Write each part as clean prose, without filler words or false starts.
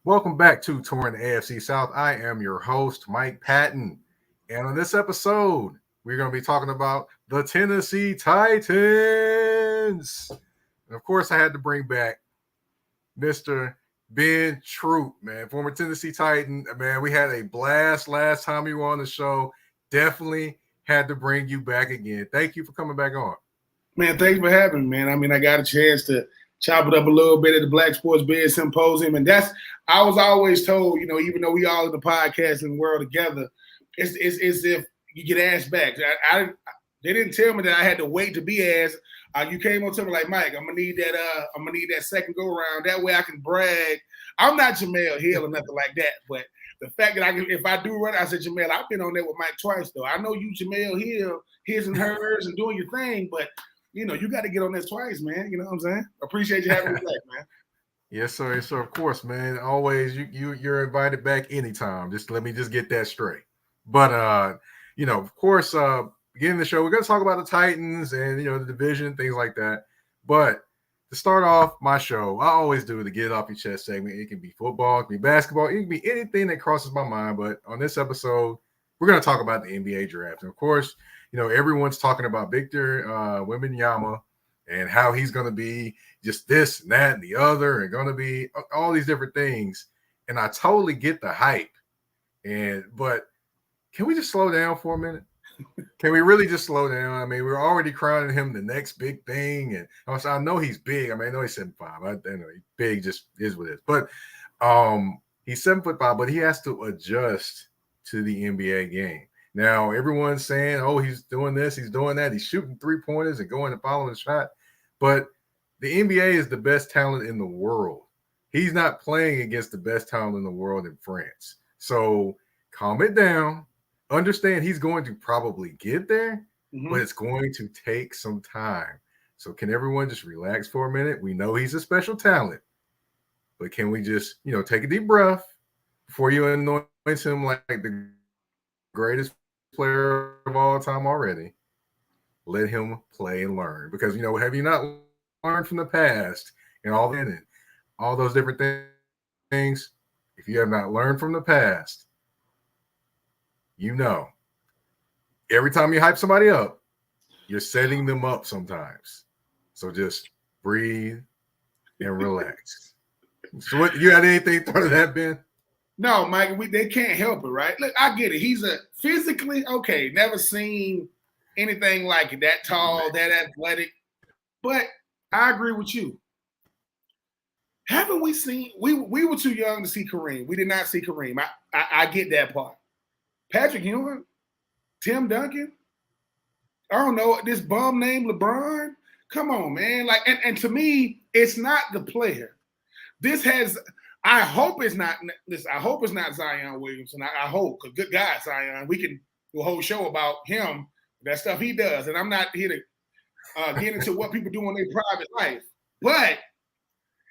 Welcome back to Touring the AFC South. I am your host, Mike Patton. And on this episode, we're going to be talking about the Tennessee Titans. And of course, I had to bring back Mr. Ben Troupe, man, former Tennessee Titan. Man, we had a blast last time you were on the show. Definitely had to bring you back again. Thank you for coming back on. Man, thanks for having me, man. I mean, I got a chance to chop it up a little bit at the Black Sports Biz Symposium. And I was always told, even though we all in the podcasting world together, it's if you get asked back. They didn't tell me that I had to wait to be asked. You came on to me like, Mike, I'm gonna need that second go around. That way I can brag. I'm not Jamel Hill or nothing like that, but the fact that if I do run, I said, Jamel, I've been on there with Mike twice though. I know you Jamel Hill, his and hers, and doing your thing, but you got to get on this twice, man. You know what I'm saying? Appreciate you having me back, man. Yes, sir. Yes, sir. Of course, man. Always, you're invited back anytime. Just let me get that straight. But of course, beginning the show, we're gonna talk about the Titans and the division, things like that. But to start off my show, I always do the get it off your chest segment. It can be football, it can be basketball, it can be anything that crosses my mind. But on this episode, we're gonna talk about the NBA draft, and of course, everyone's talking about Victor Wembanyama and how he's going to be just this and that and the other and going to be all these different things. And I totally get the hype. But can we just slow down for a minute? Can we really just slow down? I mean, we're already crowning him the next big thing. And also, I know he's big. I mean, I know he's 7'5". I know he's big, just is what it is. But he's 7'5", but he has to adjust to the NBA game. Now, everyone's saying, oh, he's doing this, he's doing that. He's shooting three-pointers and going and following the shot. But the NBA is the best talent in the world. He's not playing against the best talent in the world in France. So calm it down. Understand he's going to probably get there, but it's going to take some time. So can everyone just relax for a minute? We know he's a special talent. But can we just, take a deep breath before you anoint him like the greatest player of all time already? Let him play and learn, because have you not learned from the past and all those different things? If you have not learned from the past, every time you hype somebody up, you're setting them up sometimes. So just breathe and relax. So what, you had anything thought of that, Ben? No, Mike, they can't help it, right? Look, I get it. He's a physically, okay, never seen anything like it, that tall, that athletic. But I agree with you. Haven't we seen, we were too young to see Kareem. We did not see Kareem. I get that part. Patrick Ewing, Tim Duncan, I don't know, this bum named LeBron. Come on, man. Like, and to me, it's not the player. I hope it's not Zion Williamson. I hope, because good guy, Zion. We can do a whole show about him, that stuff he does. And I'm not here to get into what people do in their private life. But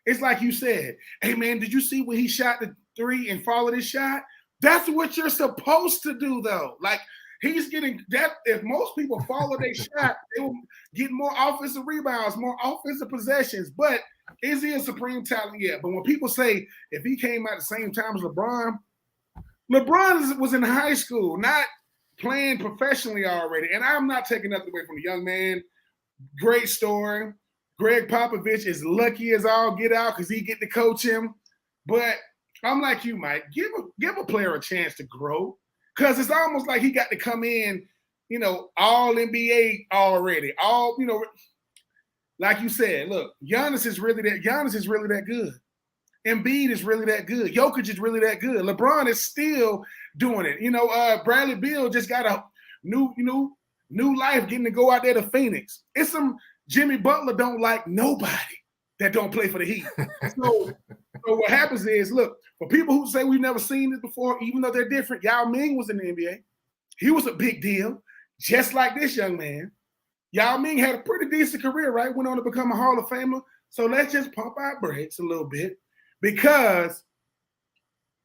it's like you said, hey, man, did you see when he shot the three and followed his shot? That's what you're supposed to do, though. Like, he's getting that. If most people follow their shot, they will get more offensive rebounds, more offensive possessions. But is he a supreme talent? Yeah. But when people say if he came out the same time as LeBron was in high school, not playing professionally already. And I'm not taking nothing away from the young man. Great story. Greg Popovich is lucky as all get out because he get to coach him. But I'm like you, Mike. Give a player a chance to grow, because it's almost like he got to come in, all NBA already. All like you said. Look, Giannis is really that good. Embiid is really that good. Jokic is really that good. LeBron is still doing it. Bradley Beal just got a new life, getting to go out there to Phoenix. It's some Jimmy Butler don't like nobody that don't play for the Heat. So what happens is, look, for people who say we've never seen this before, even though they're different, Yao Ming was in the NBA. He was a big deal, just like this young man. Yao Ming had a pretty decent career, right? Went on to become a Hall of Famer. So let's just pump our brakes a little bit, because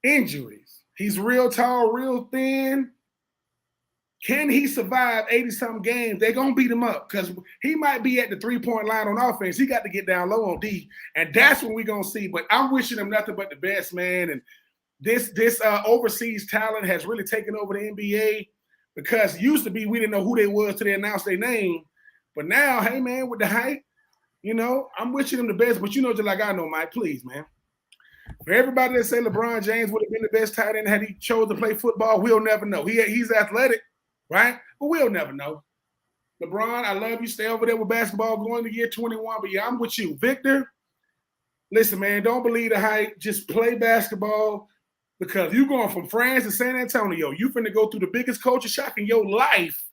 injuries. He's real tall, real thin. Can he survive 80-something games? They're going to beat him up because he might be at the three-point line on offense. He got to get down low on D, and that's what we're going to see. But I'm wishing him nothing but the best, man. And this overseas talent has really taken over the NBA because used to be we didn't know who they was till they announced their name. But now, hey, man, with the hype, I'm wishing him the best. But just like I know, Mike, please, man. For everybody that say LeBron James would have been the best tight end had he chose to play football, we'll never know. He's athletic. Right? But we'll never know. LeBron, I love you. Stay over there with basketball going to year 21. But yeah, I'm with you. Victor, listen, man, don't believe the hype. Just play basketball because you're going from France to San Antonio. You finna go through the biggest culture shock in your life,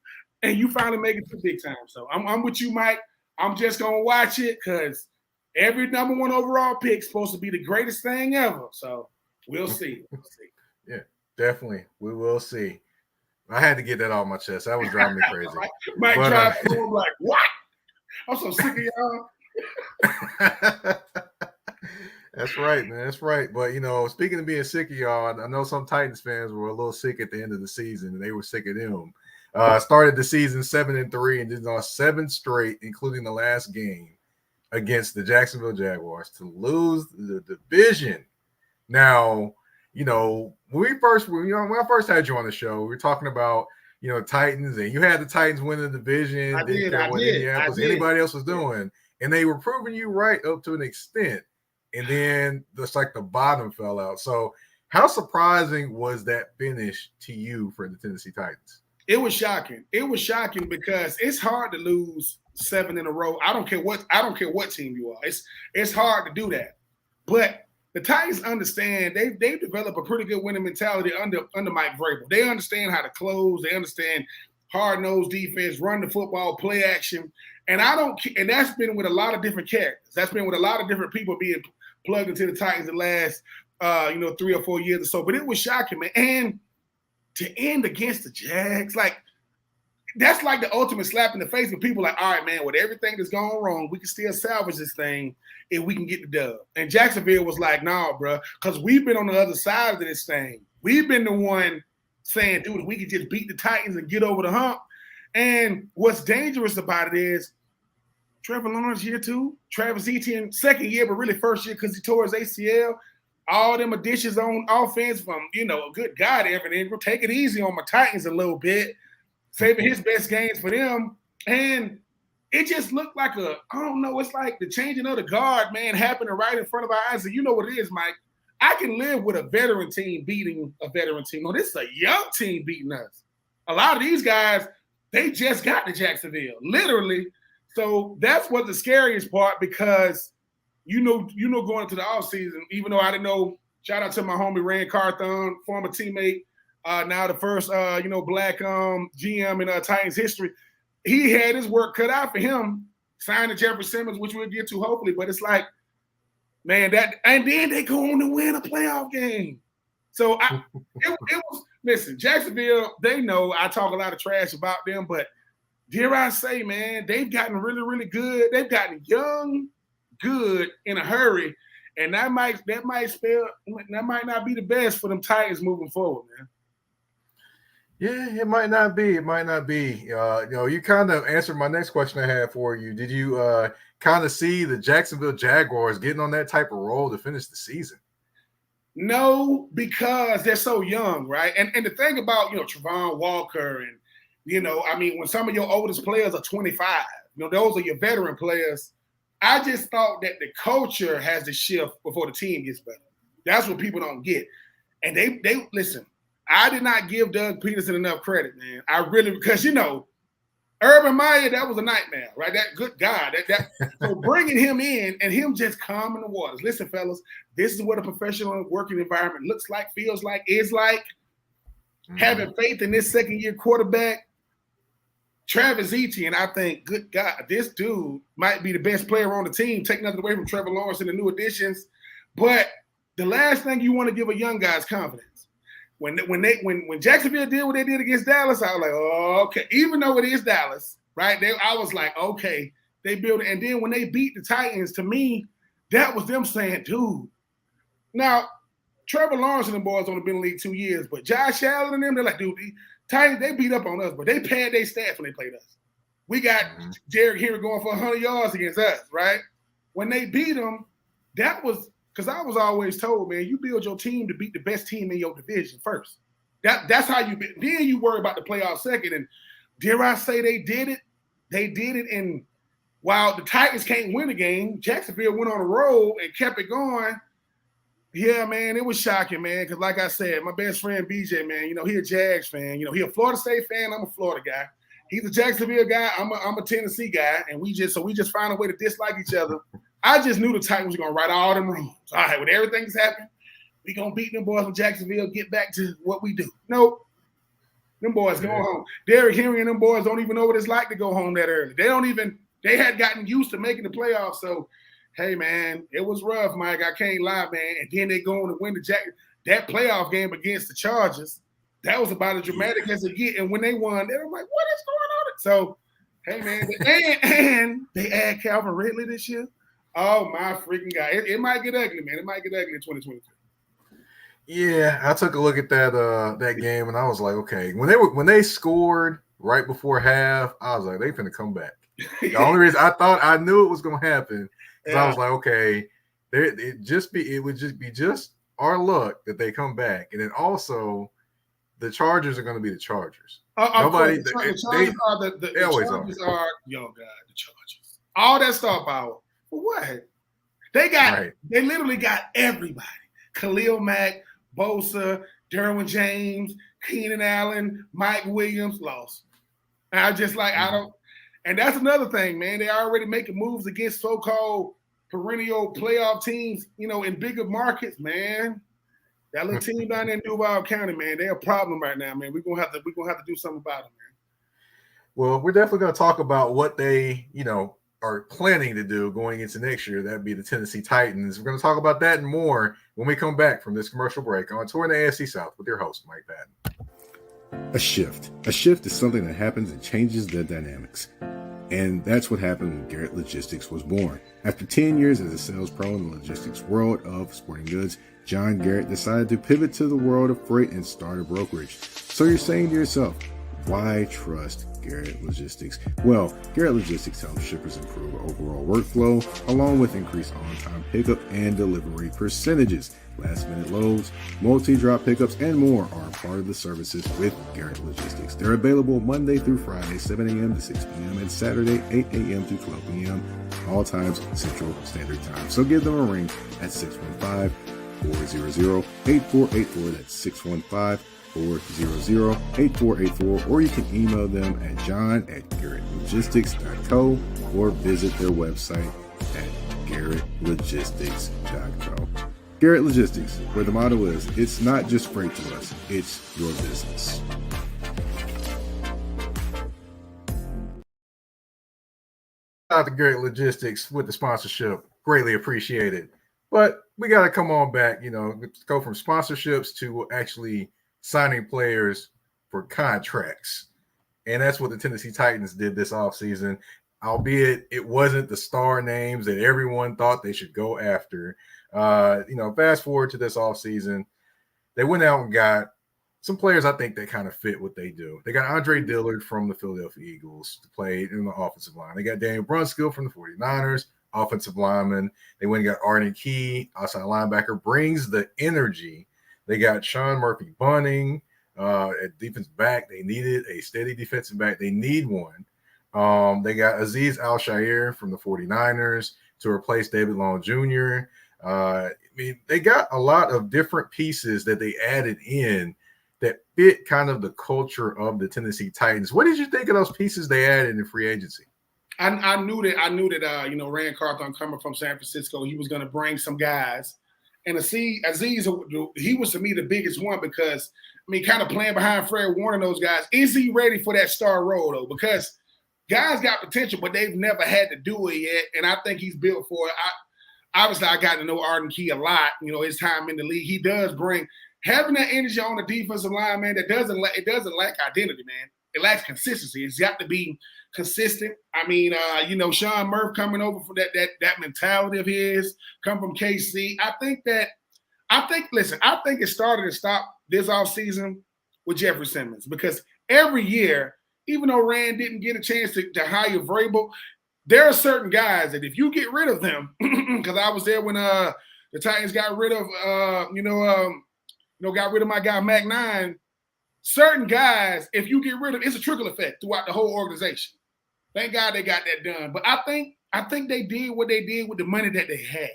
and you finally make it to big time. So I'm with you, Mike. I'm just going to watch it because every number one overall pick is supposed to be the greatest thing ever. So we'll see. Yeah, definitely. We will see. I had to get that off my chest. That was driving me crazy. Mike drive through like, what? I'm so sick of y'all. That's right, man. That's right. But, speaking of being sick of y'all, I know some Titans fans were a little sick at the end of the season, and they were sick of them. Started the season 7-3 and did on 7 straight, including the last game against the Jacksonville Jaguars to lose the division. Now, when I first had you on the show, we were talking about, Titans, and you had the Titans win the division. I did. Anybody else was doing. And they were proving you right up to an extent. And then just like the bottom fell out. So how surprising was that finish to you for the Tennessee Titans? It was shocking. It was shocking because it's hard to lose 7 in a row. I don't care what team you are. It's hard to do that. But the Titans understand they've developed a pretty good winning mentality under Mike Vrabel. They understand how to close. They understand hard-nosed defense, run the football, play action. And that's been with a lot of different characters. That's been with a lot of different people being plugged into the Titans the last 3 or 4 years or so. But it was shocking, man. And to end against the Jags, that's like the ultimate slap in the face. But people are like, all right, man, with everything that's gone wrong, we can still salvage this thing if we can get the dub. And Jacksonville was like, nah, bro, because we've been on the other side of this thing. We've been the one saying, dude, we could just beat the Titans and get over the hump. And what's dangerous about it is Trevor Lawrence year 2, Travis Etienne second year, but really first year because he tore his ACL. All them additions on offense from, good God, Evan Ingram. Take it easy on my Titans a little bit. Saving his best games for them. And it just looked like it's like the changing of the guard, man, happening right in front of our eyes. And you know what it is, Mike. I can live with a veteran team beating a veteran team. No, this is a young team beating us. A lot of these guys, they just got to Jacksonville, literally. So that's what the scariest part because, going into the offseason, even though I didn't know, shout out to my homie Rand Carthon, former teammate, now the first, black GM in Titans history. He had his work cut out for him, signing Jeffrey Simmons, which we'll get to hopefully. But it's like, man, and then they go on to win a playoff game. So it was, listen, Jacksonville, they know I talk a lot of trash about them, but dare I say, man, they've gotten really, really good. They've gotten young, good in a hurry. And that might not be the best for them Titans moving forward, man. Yeah, it might not be. It might not be. You kind of answered my next question I had for you. Did you kind of see the Jacksonville Jaguars getting on that type of roll to finish the season? No, because they're so young, right? And the thing about, Travon Walker and, when some of your oldest players are 25, those are your veteran players. I just thought that the culture has to shift before the team gets better. That's what people don't get. And they listen. I did not give Doug Peterson enough credit, man. I really, because Urban Meyer, that was a nightmare, right? That good God, so bringing him in and him just calming the waters. Listen, fellas, this is what a professional working environment looks like, feels like, is like. Mm-hmm. Having faith in this second-year quarterback, Travis Etienne, I think, good God, this dude might be the best player on the team. Take nothing away from Trevor Lawrence and the new additions, but the last thing you want to give a young guy is confidence. When Jacksonville did what they did against Dallas, I was like, oh, okay. Even though it is Dallas, right? I was like, okay, they built it. And then when they beat the Titans, to me, that was them saying, dude. Now, Trevor Lawrence and them boys only been in the league 2 years, but Josh Allen and them, they're like, dude, the Titans, they beat up on us, but they pad their stats when they played us. We got Derrick Henry going for 100 yards against us, right? When they beat them, that was because I was always told, man, you build your team to beat the best team in your division first. That's how you – then you worry about the playoffs second. And dare I say they did it? They did it. And while the Titans can't win a game, Jacksonville went on a roll and kept it going. Yeah, man, it was shocking, man, because like I said, my best friend BJ, man, he a Jags fan. He a Florida State fan. I'm a Florida guy. He's a Jacksonville guy. I'm a Tennessee guy, and we just find a way to dislike each other. I just knew the Titans were going to right all them wrongs. All right, with everything that's happened, we going to beat them boys from Jacksonville, get back to what we do. Nope. Them boys going home. Derrick Henry and them boys don't even know what it's like to go home that early. They had gotten used to making the playoffs. So, hey, man, it was rough, Mike. I can't lie, man. And then they go on to win that playoff game against the Chargers. That was about as dramatic as it get. And when they won, they were like, what is going on? So, hey, man. And they add Calvin Ridley this year. Oh, my freaking God. It might get ugly, man. It might get ugly in 2022. Yeah, I took a look at that game, and I was like, okay. When they scored right before half, I was like, they finna come back. The only reason I knew it was gonna happen because I was like, okay, it would just be our luck that they come back, and then also the Chargers are gonna be the Chargers. Nobody, the Chargers are yo God, the Chargers. All that star power. For what? They literally got everybody. Khalil Mack, Bosa, Derwin James, Keenan Allen, Mike Williams lost. And I just like, I don't, and that's another thing, man. They already making moves against so-called perennial playoff teams, in bigger markets, man. That little team down there in Duval County, man, they're a problem right now, man. We're gonna have to do something about them, man. Well, we're definitely gonna talk about what they, are planning to do going into next year. That'd be the Tennessee Titans. We're going to talk about that and more when we come back from this commercial break on Touring the AFC South with your host, Mike Patton. A shift. A shift is something that happens and changes the dynamics. And that's what happened when Garrett Logistics was born. After 10 years as a sales pro in the logistics world of sporting goods, John Garrett decided to pivot to the world of freight and start a brokerage. So you're saying to yourself, why trust Garrett Logistics? Well, Garrett Logistics helps shippers improve overall workflow, along with increased on-time pickup and delivery percentages. Last-minute loads, multi-drop pickups, and more are part of the services with Garrett Logistics. They're available Monday through Friday, 7 a.m. to 6 p.m., and Saturday, 8 a.m. to 12 p.m., all times Central Standard Time. So give them a ring at 615-400-8484. That's 615-400-8484, or you can email them at john@garrettlogistics.co or visit their website at garrettlogistics.co. Garrett Logistics, where the motto is, it's not just freight to us, it's your business. Shout out to Garrett Logistics with the sponsorship. Greatly appreciated. But we got to come on back, go from sponsorships to actually signing players for contracts. And that's what the Tennessee Titans did this offseason, albeit it wasn't the star names that everyone thought they should go after. Fast forward to this offseason, they went out and got some players I think that kind of fit what they do. They got Andre Dillard from the Philadelphia Eagles to play in the offensive line. They got Daniel Brunskill from the 49ers, offensive lineman. They went and got Arden Key, outside linebacker, brings the energy. They got Sean Murphy-Bunting at defensive back. They needed a steady defensive back. They need one. They got Azeez Al-Shaair from the 49ers to replace David Long Jr. They got a lot of different pieces that they added in that fit kind of the culture of the Tennessee Titans. What did you think of those pieces they added in free agency? I knew that Rand Carthon coming from San Francisco, he was going to bring some guys. And Azeez, he was to me the biggest one because, kind of playing behind Fred Warner, those guys, is he ready for that star role, though? Because guys got potential, but they've never had to do it yet, and I think he's built for it. Obviously, I got to know Arden Key a lot, his time in the league. He does bring – having that energy on the defensive line, man, it doesn't lack identity, man. It lacks consistency. It's got to be consistent. Sean Murph coming over for that mentality of his, come from KC. I think that I think it started to stop this offseason with Jeffrey Simmons because every year, even though Rand didn't get a chance to hire Vrabel, there are certain guys that if you get rid of them, because I was there when the Titans got rid of got rid of my guy Mac 9. Certain guys, if you get rid of, it's a trickle effect throughout the whole organization. Thank God they got that done. But I think they did what they did with the money that they had.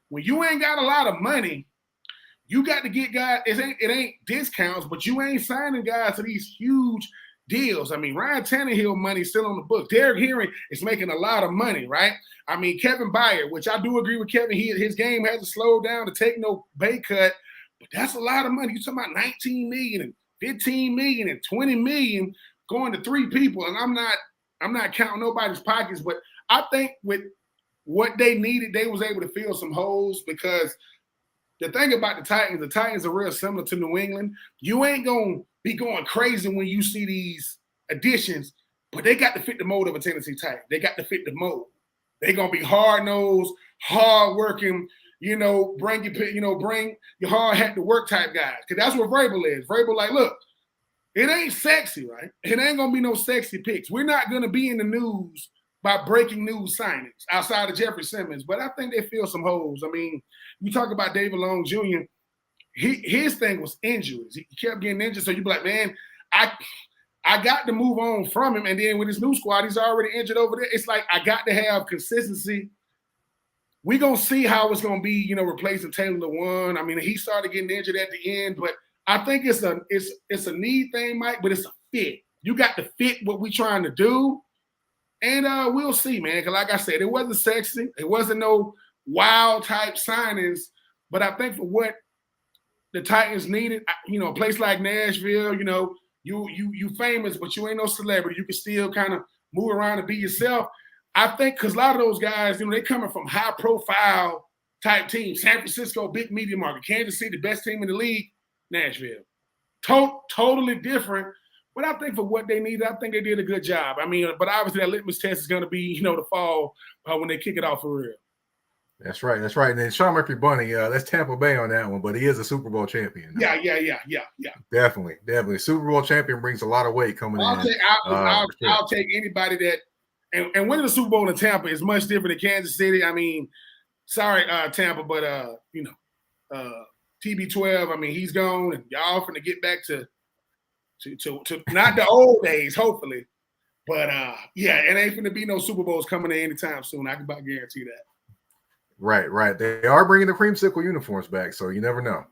When you ain't got a lot of money, you got to get guys. It ain't discounts, but you ain't signing guys to these huge deals. I mean, Ryan Tannehill money still on the book. Derrick Henry is making a lot of money, right? I mean, Kevin Byard, which I do agree with Kevin. His game hasn't slowed down to take no pay cut, but that's a lot of money. You're talking about $19 million and $15 million and $20 million going to three people, and I'm not counting nobody's pockets, but I think with what they needed, they was able to fill some holes because the thing about the Titans are real similar to New England. You ain't going to be going crazy when you see these additions, but they got to fit the mold of a Tennessee Titan. They got to fit the mold. They're going to be hard-nosed, hard-working, bring your hard hat to work type guys. Because that's what Vrabel is. Vrabel like, look, it ain't sexy, right? It ain't going to be no sexy picks. We're not going to be in the news by breaking news signings outside of Jeffrey Simmons, but I think they fill some holes. I mean, you talk about David Long Jr., his thing was injuries. He kept getting injured, so you be like, man, I got to move on from him. And then with his new squad, he's already injured over there. It's like I got to have consistency. We're going to see how it's going to be, replacing Taylor Lewan. I mean, he started getting injured at the end, but I think it's a need thing, Mike, but it's a fit. You got to fit what we're trying to do. And we'll see, man, because like I said, it wasn't sexy. It wasn't no wild type signings. But I think for what the Titans needed, a place like Nashville, you famous, but you ain't no celebrity. You can still kind of move around and be yourself. I think because a lot of those guys, they coming from high profile type teams. San Francisco, big media market. Kansas City, the best team in the league. Nashville. Totally different. But I think for what they needed, I think they did a good job. I mean, but obviously that litmus test is going to be, the fall when they kick it off for real. That's right. And then Sean Murphy Bunny, that's Tampa Bay on that one, but he is a Super Bowl champion. Yeah. Definitely. Super Bowl champion brings a lot of weight coming in. I'll take anybody that and winning the Super Bowl in Tampa is much different than Kansas City. I mean, sorry, Tampa, but TB12, I mean, he's gone, and y'all finna get back to not the old days, hopefully. But, it ain't finna be no Super Bowls coming in anytime soon. I can about guarantee that. Right. They are bringing the creamsicle uniforms back, so you never know.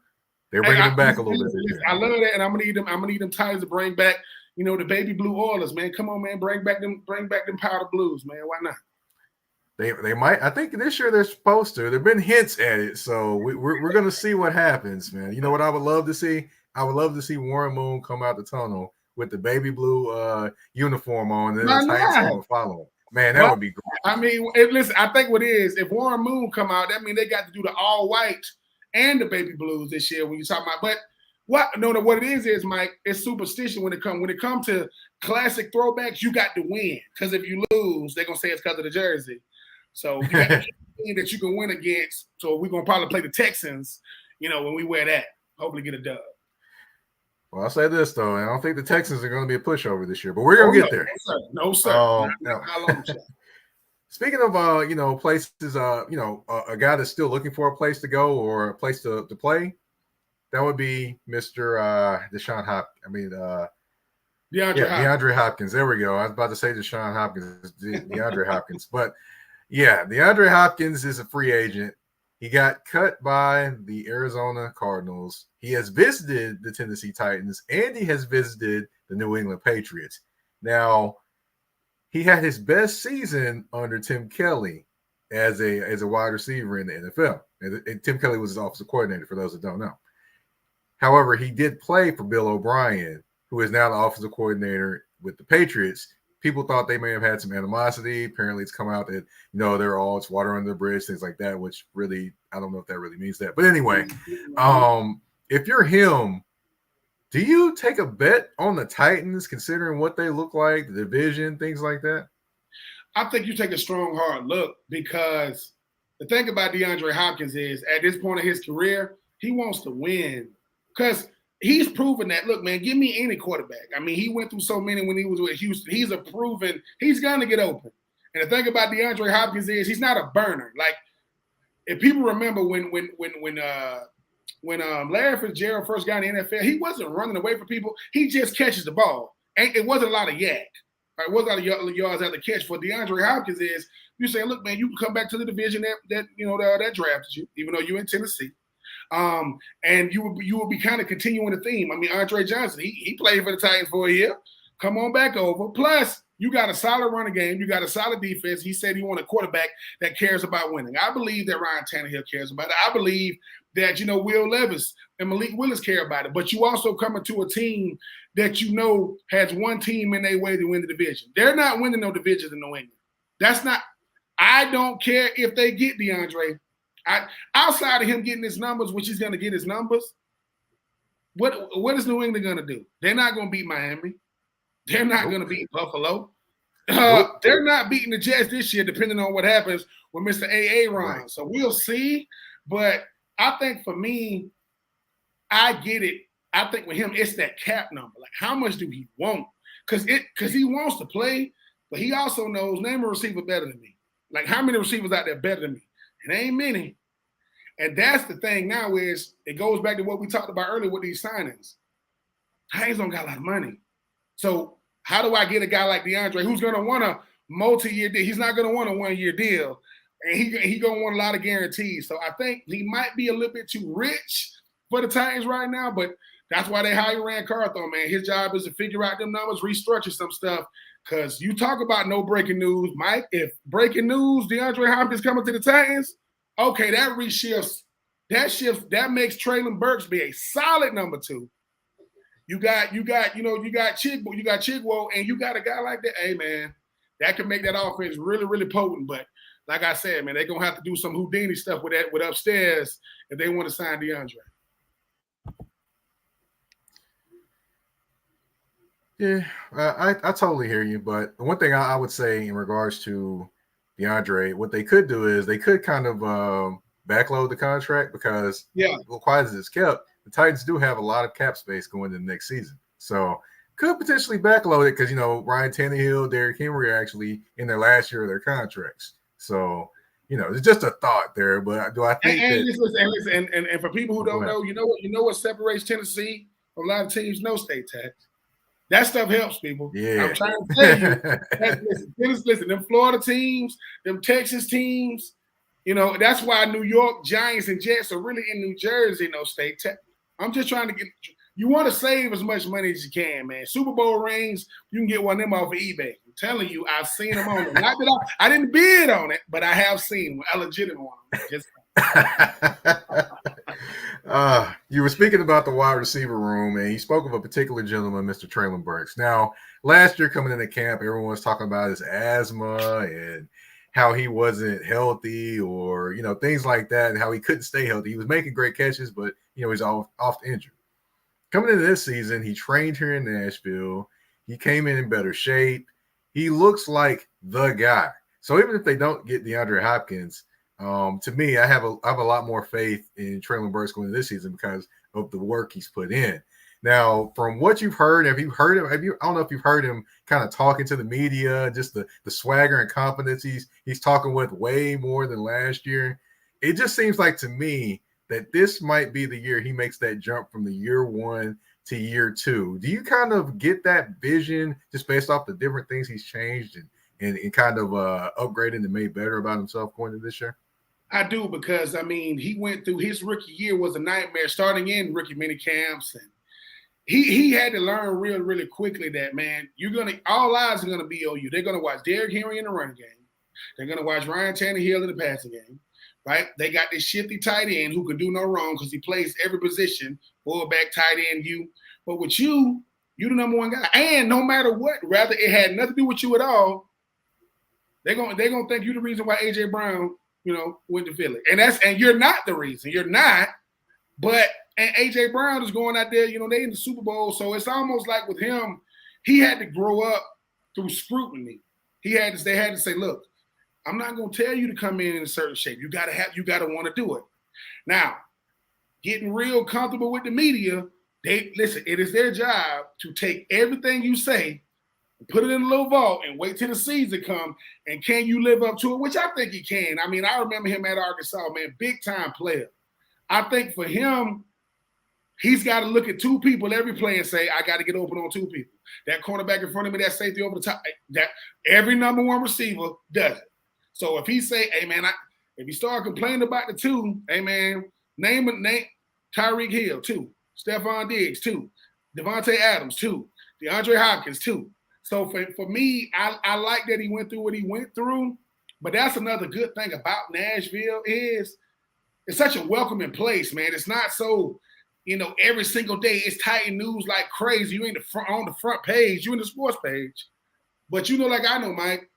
They're bringing them back a little bit. I love that, and I'm gonna need them Titans to bring back, the baby blue Oilers, man. Come on, man, bring back them powder blues, man. Why not? They might. I think this year they're supposed to. There've been hints at it, so we're going to see what happens, man. You know what I would love to see? I would love to see Warren Moon come out the tunnel with the baby blue uniform on, and then the Titans follow him. Man, that would be great. I mean, listen, I think what it is, if Warren Moon come out, that means they got to do the all white and the baby blues this year when you talk about. But what it is, Mike, it's superstition when it comes to classic throwbacks. You got to win, because if you lose, they're gonna say it's because of the jersey. So you got to win that you can win against. So we're gonna probably play the Texans, when we wear that. Hopefully get a dub. Well, I'll say this though, I don't think the Texans are going to be a pushover this year, but we're going to get there. No, sir. No. Speaking of, places, a guy that's still looking for a place to go or a place to play, that would be Mr. DeAndre Hopkins. There we go. I was about to say Deshaun Hopkins, DeAndre Hopkins, but yeah, DeAndre Hopkins is a free agent. He got cut by the Arizona Cardinals. He has visited the Tennessee Titans, and he has visited the New England Patriots. Now, he had his best season under Tim Kelly as a wide receiver in the NFL. And Tim Kelly was his offensive coordinator, for those that don't know. However, he did play for Bill O'Brien, who is now the offensive coordinator with the Patriots. People thought they may have had some animosity. Apparently, it's come out that, it's water under the bridge, things like that, which really, I don't know if that really means that. But anyway, if you're him, do you take a bet on the Titans, considering what they look like, the division, things like that? I think you take a strong, hard look, because the thing about DeAndre Hopkins is, at this point in his career, He wants to win because he's proven that. Look, man, give me any quarterback. I mean, he went through so many when he was with Houston. He's he's going to get open. And the thing about DeAndre Hopkins is he's not a burner. Like, if people remember when Larry Fitzgerald first got in the NFL, he wasn't running away from people. He just catches the ball. And it wasn't a lot of yak. Right? It wasn't a lot of yards after catch. For DeAndre Hopkins is, you say, look, man, you can come back to the division that drafted you, even though you're in Tennessee. And you will be kind of continuing the theme. I mean, Andre Johnson, he played for the Titans for a year. Come on back over. Plus, you got a solid running game. You got a solid defense. He said he wanted a quarterback that cares about winning. I believe that Ryan Tannehill cares about it. I believe that, Will Levis and Malik Willis care about it. But you also come into a team that has one team in their way to win the division. They're not winning no divisions in New England. That's not – I don't care if they get DeAndre. Outside of him getting his numbers, which he's going to get his numbers, what is New England going to do? They're not going to beat Miami. They're not going to beat Buffalo. They're not beating the Jets this year, depending on what happens with Mr. AA runs. Right. So we'll see. But I think for me, I get it. I think with him, it's that cap number. Like, how much do he want? Because he wants to play, but he also knows, name a receiver better than me. Like, how many receivers out there better than me? It ain't many. And that's the thing now is it goes back to what we talked about earlier with these signings. Titans don't got a lot of money. So how do I get a guy like DeAndre who's going to want a multi-year deal? He's not going to want a one-year deal. And he going to want a lot of guarantees. So I think he might be a little bit too rich for the Titans right now, but that's why they hire Rand Carthon, man. His job is to figure out them numbers, restructure some stuff. Because you talk about no breaking news, Mike. If breaking news, DeAndre Hopkins coming to the Titans, okay, that reshifts. That makes Traylon Burks be a solid number 2. You got Chigwo, and you got a guy like that. Hey, man, that can make that offense really, really potent. But like I said, man, they're gonna have to do some Houdini stuff with upstairs if they want to sign DeAndre. Yeah, I totally hear you. But the one thing I would say in regards to DeAndre, what they could do is they could kind of backload the contract because, quiet as it's kept, the Titans do have a lot of cap space going into the next season. So could potentially backload it because, Ryan Tannehill, Derrick Henry are actually in their last year of their contracts. So, it's just a thought there. But do I think and for people who don't know, you know what separates Tennessee from a lot of teams? No state tax. That stuff helps people. Yeah. I'm trying to tell you. Listen, them Florida teams, them Texas teams, that's why New York Giants and Jets are really in New Jersey, no state tax. I'm just trying to you want to save as much money as you can, man. Super Bowl rings, you can get one of them off of eBay. I'm telling you, I've seen them on it. Not that I didn't bid on it, but I have seen a legitimate one. You were speaking about the wide receiver room, and you spoke of a particular gentleman, Mr. Traylon Burks. Now, last year coming into camp, everyone was talking about his asthma and how he wasn't healthy or, things like that, and how he couldn't stay healthy. He was making great catches, but, he's often injured. Coming into this season, he trained here in Nashville. He came in better shape. He looks like the guy. So even if they don't get DeAndre Hopkins, to me, I have a lot more faith in Traylon Burks going into this season because of the work he's put in. Now, from what you've heard, have you heard him? I don't know if you've heard him kind of talking to the media, just the swagger and confidence he's talking with way more than last year. It just seems like to me that this might be the year he makes that jump from the year 1 to year 2. Do you kind of get that vision just based off the different things he's changed and kind of upgraded and made better about himself going into this year? I do, because he went through his rookie year was a nightmare starting in rookie mini camps, and he had to learn really, really quickly that, man, all eyes are gonna be on you. They're gonna watch Derrick Henry in the running game. They're gonna watch Ryan Tannehill in the passing game, right? They got this shifty tight end who can do no wrong because he plays every position, fullback, tight end, you. But with you the number one guy, and no matter what, rather it had nothing to do with you at all. They're gonna think you're the reason why AJ Brown, went to Philly. And you're not the reason. You're not. But and AJ Brown is going out there, they in the Super Bowl. So it's almost like with him, he had to grow up through scrutiny. They had to say, look, I'm not gonna tell you to come in a certain shape. You gotta want to do it. Now, getting real comfortable with the media. They listen, it is their job to take everything you say, put it in a little vault, and wait till the season come. And can you live up to it? Which I think he can. I mean, I remember him at Arkansas, man, big time player. I think for him, he's got to look at two people every play and say, I got to get open on two people. That cornerback in front of me, that safety over the top, that every number one receiver does it. So if he say, hey, man, if you start complaining about the two, hey, man, name Tyreek Hill, 2. Stephon Diggs, 2. Devontae Adams, 2. DeAndre Hopkins, 2. So for me, I like that he went through what he went through. But that's another good thing about Nashville is it's such a welcoming place, man. It's not so, every single day it's Titan news like crazy. You ain't on the front page. You in the sports page. But like I know, Mike,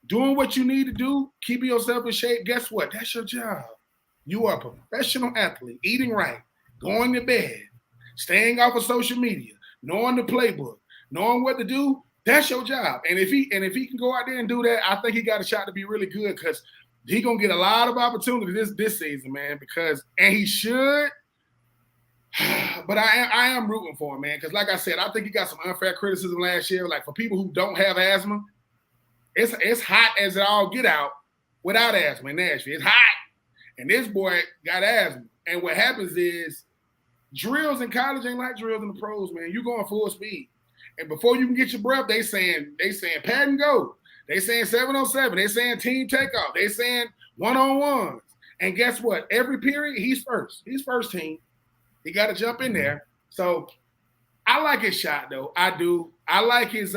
doing what you need to do, keeping yourself in shape, guess what? That's your job. You are a professional athlete, eating right, going to bed, staying off of social media, knowing the playbook, knowing what to do. That's your job. And if he can go out there and do that, I think he got a shot to be really good because he gonna get a lot of opportunities this season, man. And he should. But I am rooting for him, man, because like I said, I think he got some unfair criticism last year. Like for people who don't have asthma, it's hot as it all get out without asthma in Nashville. It's hot. And this boy got asthma. And what happens is drills in college ain't like drills in the pros, man. You going full speed. And before you can get your breath, they saying pat and go. They saying 7-on-7. They saying team takeoff. They saying one-on-ones. And guess what? Every period, he's first. He's first team. He got to jump in there. So I like his shot, though. I do. I like his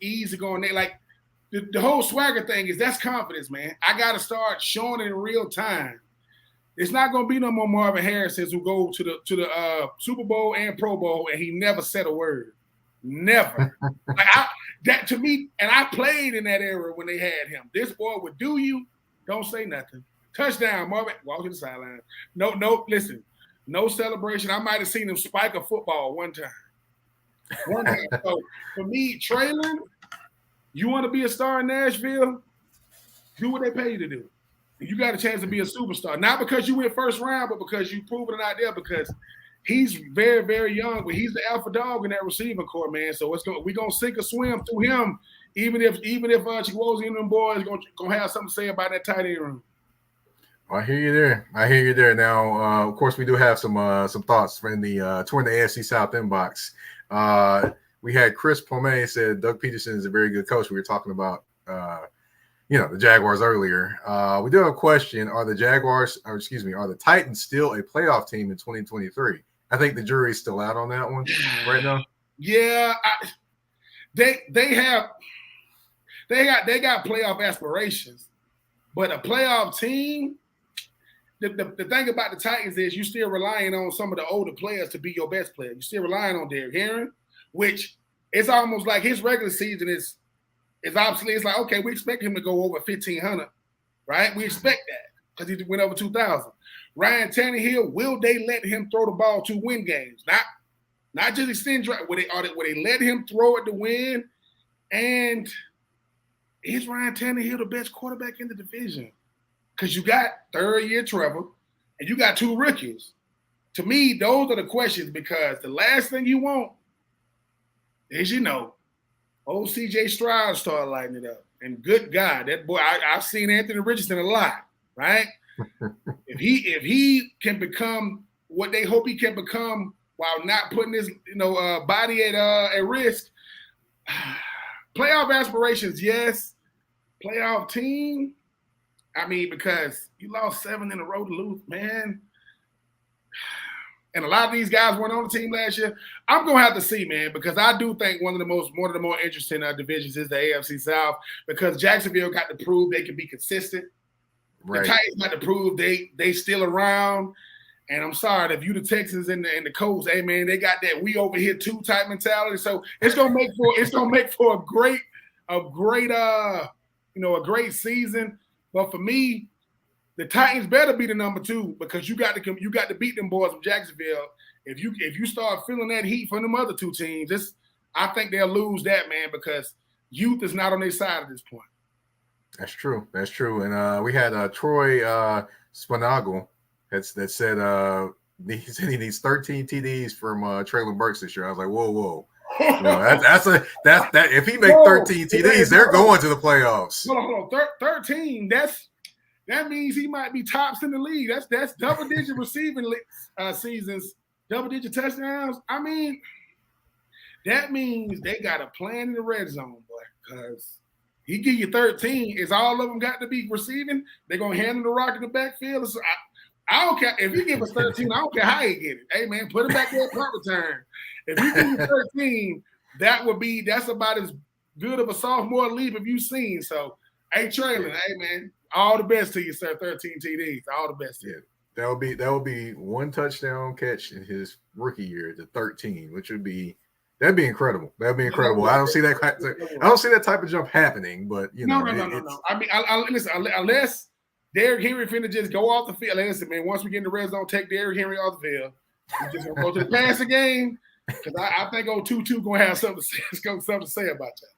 ease of going there. Like the whole swagger thing that's confidence, man. I got to start showing it in real time. It's not going to be no more Marvin Harrisons who go to the Super Bowl and Pro Bowl and he never said a word. Never. That to me, and I played in that era when they had him. This boy would do you, don't say nothing. Touchdown, Marvin. Walk to the sideline. No, listen. No celebration. I might have seen him spike a football one time. So for me, Traylon, you want to be a star in Nashville? Do what they pay you to do. You got a chance to be a superstar. Not because you went first round, but because you proved it out there because he's very, very young, but he's the alpha dog in that receiving corps, man. So we're gonna sink or swim through him, even if Chihuahuas and them boys gonna have something to say about that tight end room. I hear you there. Now, of course, we do have some thoughts from the touring the AFC South inbox. We had Chris Pomey said Doug Peterson is a very good coach. We were talking about the Jaguars earlier. We do have a question: are the Titans still a playoff team in 2023? I think the jury's still out on that one right now. Yeah, they got playoff aspirations, but a playoff team. The thing about the Titans is you're still relying on some of the older players to be your best player. You're still relying on Derrick Henry, which it's almost like his regular season is obviously it's like, okay, we expect him to go over 1,500, right? We expect that because he went over 2,000. Ryan Tannehill, will they let him throw the ball to win games? Not just extend drive. Will they let him throw it to win? And is Ryan Tannehill the best quarterback in the division? Because you got third-year Trevor, and you got 2 rookies. To me, those are the questions because the last thing you want is, old C.J. Stroud started lighting it up. And good God, that boy, I've seen Anthony Richardson a lot, right? If he can become what they hope he can become while not putting his body at risk, playoff aspirations, yes. Playoff team, I mean, because you lost 7 in a row to lose, man. And a lot of these guys weren't on the team last year. I'm gonna have to see, man, because I do think one of the more interesting divisions is the AFC South because Jacksonville got to prove they can be consistent. Right. The Titans got to prove they still around. And I'm sorry if you the Texans and the Colts, hey man, they got that we over here too type mentality. So it's gonna make for a great season. But for me, the Titans better be the number 2 because you got to beat them boys from Jacksonville. If you start feeling that heat from them other 2 teams, I think they'll lose that, man, because youth is not on their side at this point. That's true. And we had Troy Spanagle that said he said he needs 13 TDs from Traylon Burks this year. I was like, whoa. That's if he make 13 TDs, they're going to the playoffs. Hold on. 13. That means he might be tops in the league. That's double-digit receiving seasons, double-digit touchdowns. I mean, that means they got a plan in the red zone, boy, because he give you 13. Is all of them got to be receiving? They're going to hand him the rock in the backfield? So I don't care. If he give us 13, I don't care how he get it. Hey, man, put it back there at punt return. If you give me 13, that's about as good of a sophomore leap as you've seen. So, hey, Traylon, hey, man, all the best to you, sir. 13 TDs, all the best to you. That would be one touchdown catch in his rookie year to 13, which would be that'd be incredible. That'd be incredible. I don't see that type of jump happening, but No. I mean, listen, unless Derrick Henry finna just go off the field. Listen, man, once we get in the red zone, take Derrick Henry off the field. We're just gonna go to the passing game. Because I think 2-2 gonna have something to say about that.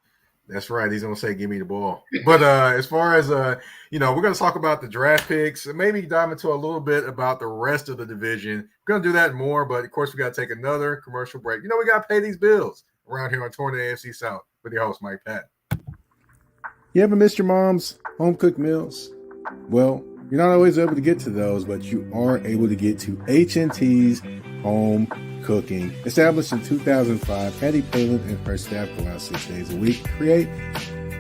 That's right. He's gonna say, "Give me the ball." But as far as we're gonna talk about the draft picks and maybe dive into a little bit about the rest of the division. We're gonna do that more, but of course we gotta take another commercial break. We gotta pay these bills around here on Torn the AFC South with your host Mike Pat. You ever missed your mom's home cooked meals? Well, you're not always able to get to those, but you are able to get to H&T's Home Cooking. Established in 2005, Patty Palin and her staff go out 6 days a week to create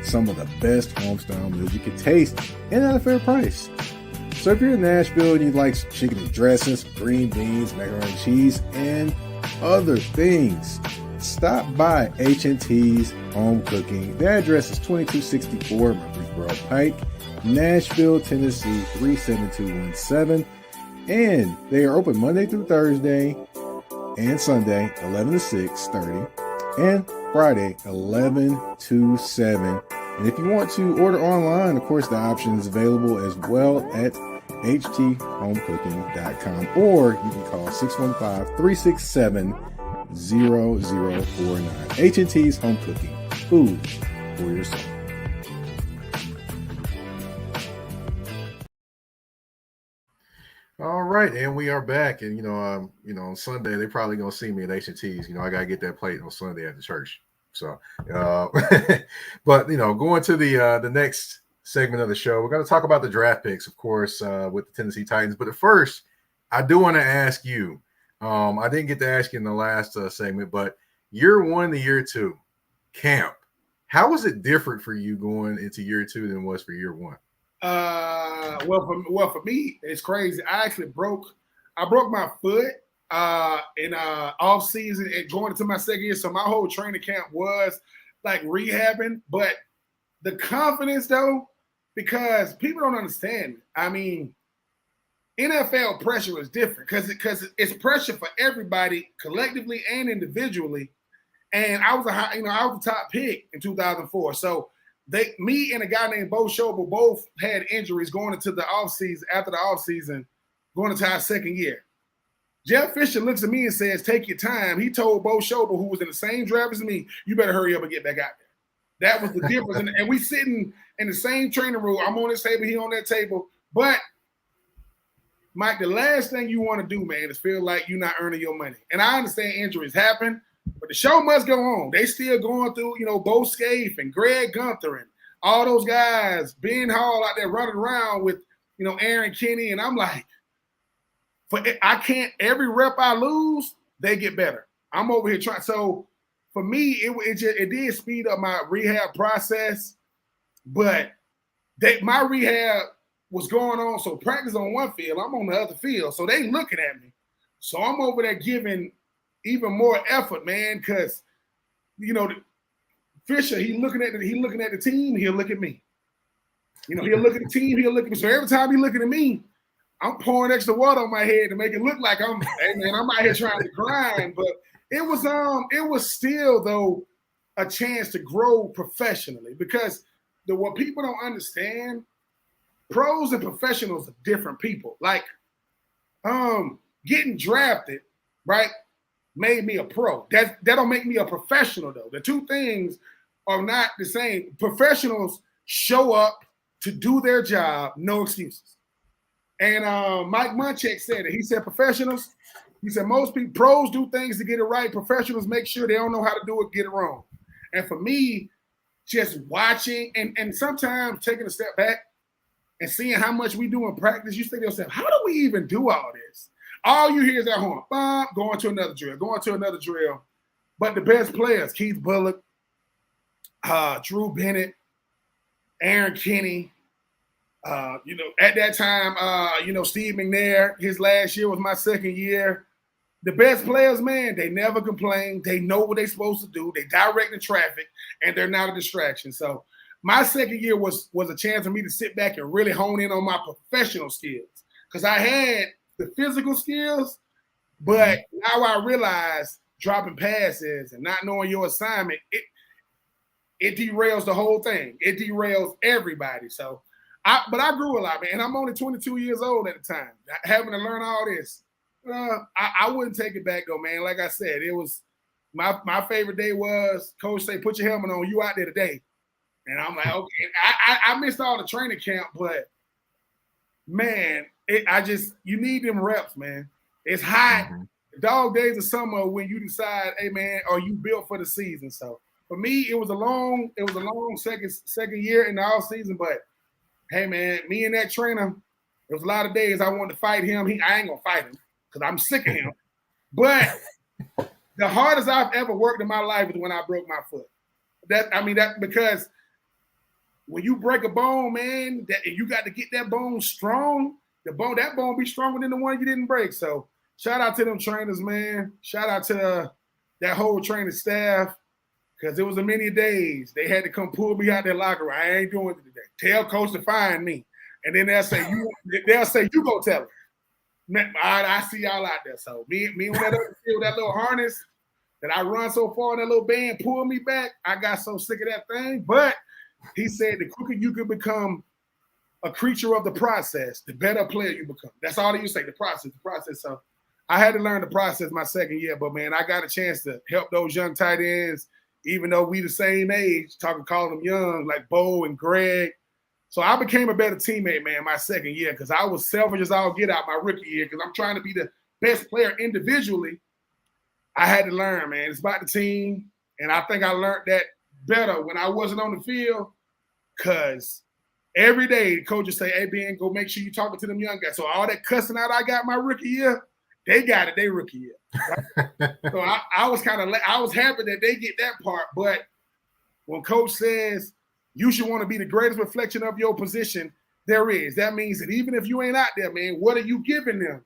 some of the best home-style meals you can taste and at a fair price. So if you're in Nashville and you like chicken and dressings, green beans, macaroni and cheese, and other things, stop by H&T's Home Cooking. Their address is 2264 Murfreesboro Pike, Nashville, Tennessee 37217. And they are open Monday through Thursday and Sunday, 11 to 6:30, and Friday, 11 to 7. And if you want to order online, of course, the option is available as well at hthomecooking.com, or you can call 615-367-0049. H&T's Home Cooking, food for your soul. All right, and we are back, and on Sunday they probably gonna see me at H&T's. I gotta get that plate on Sunday at the church. So, but going to the next segment of the show, we're gonna talk about the draft picks, of course, with the Tennessee Titans. But at first, I do want to ask you. I didn't get to ask you in the last segment, but year one to year two, camp. How was it different for you going into year two than it was for year one? Well, for me, it's crazy. I broke my foot in off season and going into my second year. So my whole training camp was like rehabbing, but the confidence though, because people don't understand. I mean, NFL pressure is different because it's pressure for everybody collectively and individually. And I was the top pick in 2004. So me and a guy named Bo Schobel both had injuries going into the offseason, after the offseason, going into our second year. Jeff Fisher looks at me and says, "Take your time." He told Bo Schobel, who was in the same draft as me, "You better hurry up and get back out there." That was the difference. And we sitting in the same training room. I'm on this table, he on that table. But, Mike, the last thing you want to do, man, is feel like you're not earning your money. And I understand injuries happen, but the show must go on. They still going through, Bo Scaife and Greg Gunther and all those guys, Ben Hall out there running around with, Aaron Kinney. And I'm like, every rep I lose, they get better. I'm over here trying. So for me, it did speed up my rehab process, but my rehab was going on. So practice on one field, I'm on the other field. So they looking at me. So I'm over there giving even more effort, man, because Fisher, he looking at the team, he'll look at me. He'll look at the team, he'll look at me. So every time he's looking at me, I'm pouring extra water on my head to make it look like I'm out here trying to grind. But it was still though a chance to grow professionally, because what people don't understand, pros and professionals are different people. Like getting drafted, right, made me a pro. That don't make me a professional though. The two things are not the same. Professionals show up to do their job, no excuses. And Mike Munchak said it. He said professionals, he said most people, pros do things to get it right. Professionals make sure they don't know how to do it, get it wrong. And for me, just watching and sometimes taking a step back and seeing how much we do in practice, you say to yourself, how do we even do all this? All you hear is that horn, going to another drill, going to another drill. But the best players, Keith Bullock, Drew Bennett, Aaron Kinney, at that time, Steve McNair, his last year was my second year. The best players, man, they never complain. They know what they're supposed to do. They direct the traffic, and they're not a distraction. So my second year was a chance for me to sit back and really hone in on my professional skills because I had the physical skills, but now I realize dropping passes and not knowing your assignment, it derails the whole thing. It derails everybody. So, but I grew a lot, man. And I'm only 22 years old at the time. Having to learn all this, I wouldn't take it back, though, man. Like I said, it was my favorite day was Coach say, put your helmet on. You out there today. And I'm like, okay. I missed all the training camp, but, man, you need them reps, man. It's hot. Mm-hmm. Dog days of summer when you decide, hey, man, are you built for the season? So, for me, it was a long second year in the off season, but hey, man, me and that trainer, there was a lot of days I wanted to fight him. I ain't gonna fight him because I'm sick of him. But the hardest I've ever worked in my life is when I broke my foot. Because when you break a bone, man, you got to get that bone strong. That bone be stronger than the one you didn't break. So shout out to them trainers, man. Shout out to that whole training staff. Because it was a many days they had to come pull me out their locker room. I ain't doing it today. Tell coach to find me. And then they'll say, you go tell him. I see y'all out there. So me with that little harness that I run so far in that little band pulled me back. I got so sick of that thing. But he said the quicker you can become a creature of the process, the better player you become. That's all he used to say, the process. So I had to learn the process my second year. But, man, I got a chance to help those young tight ends, even though we the same age, calling them young, like Bo and Greg. So I became a better teammate, man, my second year because I was selfish as I'll get out my rookie year because I'm trying to be the best player individually. I had to learn, man. It's about the team, and I think I learned that better when I wasn't on the field because every day the coach would say, hey, Ben, go make sure you're talking to them young guys. So all that cussing out I got my rookie year, they got it their rookie year. Right? So I was I was happy that they get that part. But when coach says you should want to be the greatest reflection of your position there is, that means that even if you ain't out there, man, what are you giving them?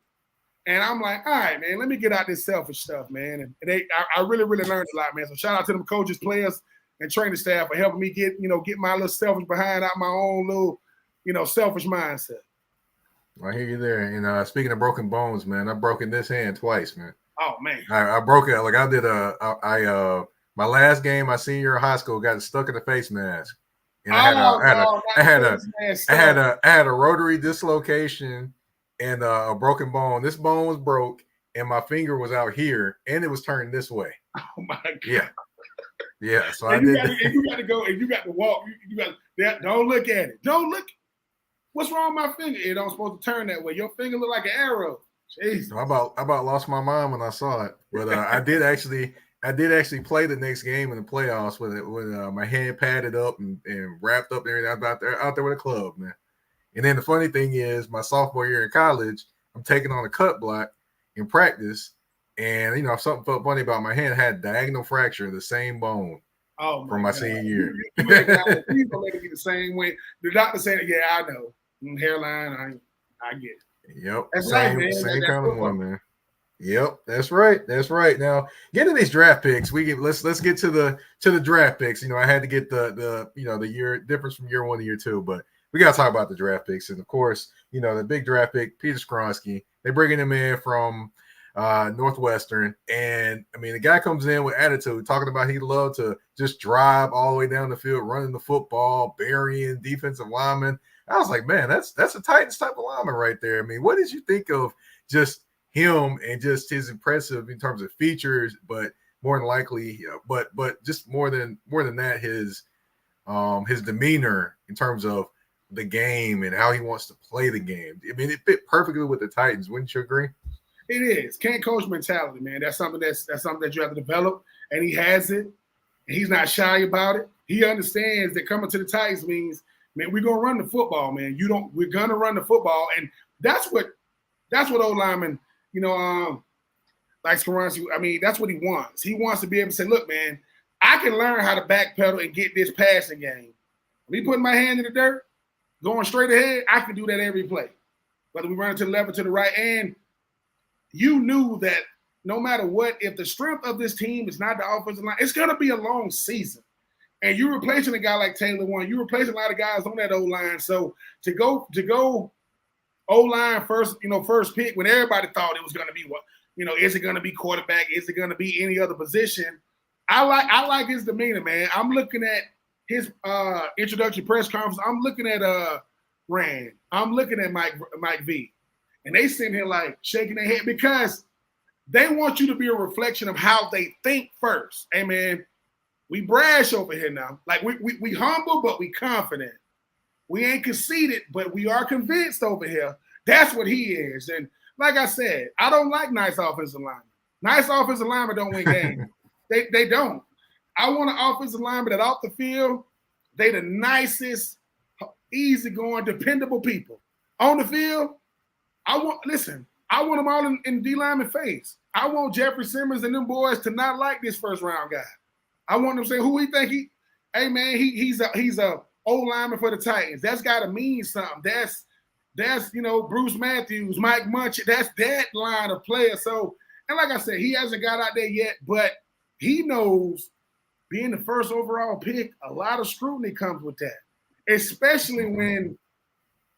And I'm like, all right, man, let me get out this selfish stuff, man. And I really, really learned a lot, man. So shout out to them coaches, players, and training staff for helping me get my little selfish behind out my own little, selfish mindset. I hear you there. And speaking of broken bones, man, I've broken this hand twice, man. Oh man, I broke it. Like I did my last game, my senior year of high school, got stuck in a face mask, and I had a rotary dislocation and a broken bone. This bone was broke, and my finger was out here, and it was turned this way. Oh my god. Yeah. So and you got to go, and you got to walk. You got to don't look at it. Don't look. What's wrong with my finger? It don't supposed to turn that way. Your finger look like an arrow. Jeez. I about lost my mind when I saw it. But I did actually play the next game in the playoffs with my hand padded up and wrapped up and everything. Out there with a club, man. And then the funny thing is, my sophomore year in college, I'm taking on a cut block in practice, and something felt funny about my hand. I had a diagonal fracture of the same bone from my senior year. People let it be the same way. The doctor said, "Yeah, I know hairline. I get it." Yep, that's same kind of one, man. Yep, that's right. Now, getting these draft picks, let's get to the draft picks. I had to get the year difference from year one to year two, but we got to talk about the draft picks. And of course, the big draft pick, Peter Skronsky, they're bringing him in from Northwestern. And I mean, the guy comes in with attitude, talking about he'd love to just drive all the way down the field, running the football, burying defensive linemen. I was like, man, that's a Titans type of lineman right there. I mean, what did you think of just him and just his impressive in terms of features, but more than likely, but just more than that, his demeanor in terms of the game and how he wants to play the game. I mean, it fit perfectly with the Titans. Wouldn't you agree? It is. Can't coach mentality, man. That's something that you have to develop, and he has it. And he's not shy about it. He understands that coming to the Titans means, man, we're gonna run the football, man. We're gonna run the football, and that's what old lineman, like Skaronski, I mean, that's what he wants. He wants to be able to say, look, man, I can learn how to backpedal and get this passing game. Me putting my hand in the dirt, going straight ahead, I can do that every play. Whether we run it to the left or to the right. And you knew that no matter what, if the strength of this team is not the offensive line, it's going to be a long season. And you're replacing a guy like Taylor Warren. You're replacing a lot of guys on that O-line. So to go O-line first pick when everybody thought it was going to be what, is it going to be quarterback? Is it going to be any other position? I like his demeanor, man. I'm looking at his introductory press conference. I'm looking at Rand. I'm looking at Mike V. And they sitting here like shaking their head because they want you to be a reflection of how they think first. Hey, man, we brash over here now. Like we humble, but we confident. We ain't conceited, but we are convinced over here. That's what he is. And like I said, I don't like nice offensive linemen. Nice offensive linemen don't win games. They don't. I want an offensive lineman that off the field, they the nicest, easygoing, dependable people. On the field, I want them all in D lineman face. I want Jeffrey Simmons and them boys to not like this first round guy. I want them to say who he think hey man, he's a old lineman for the Titans. That's gotta mean something. That's Bruce Matthews, Mike Munch, that's that line of players. So, and like I said, he hasn't got out there yet, but he knows being the first overall pick, a lot of scrutiny comes with that. Especially when,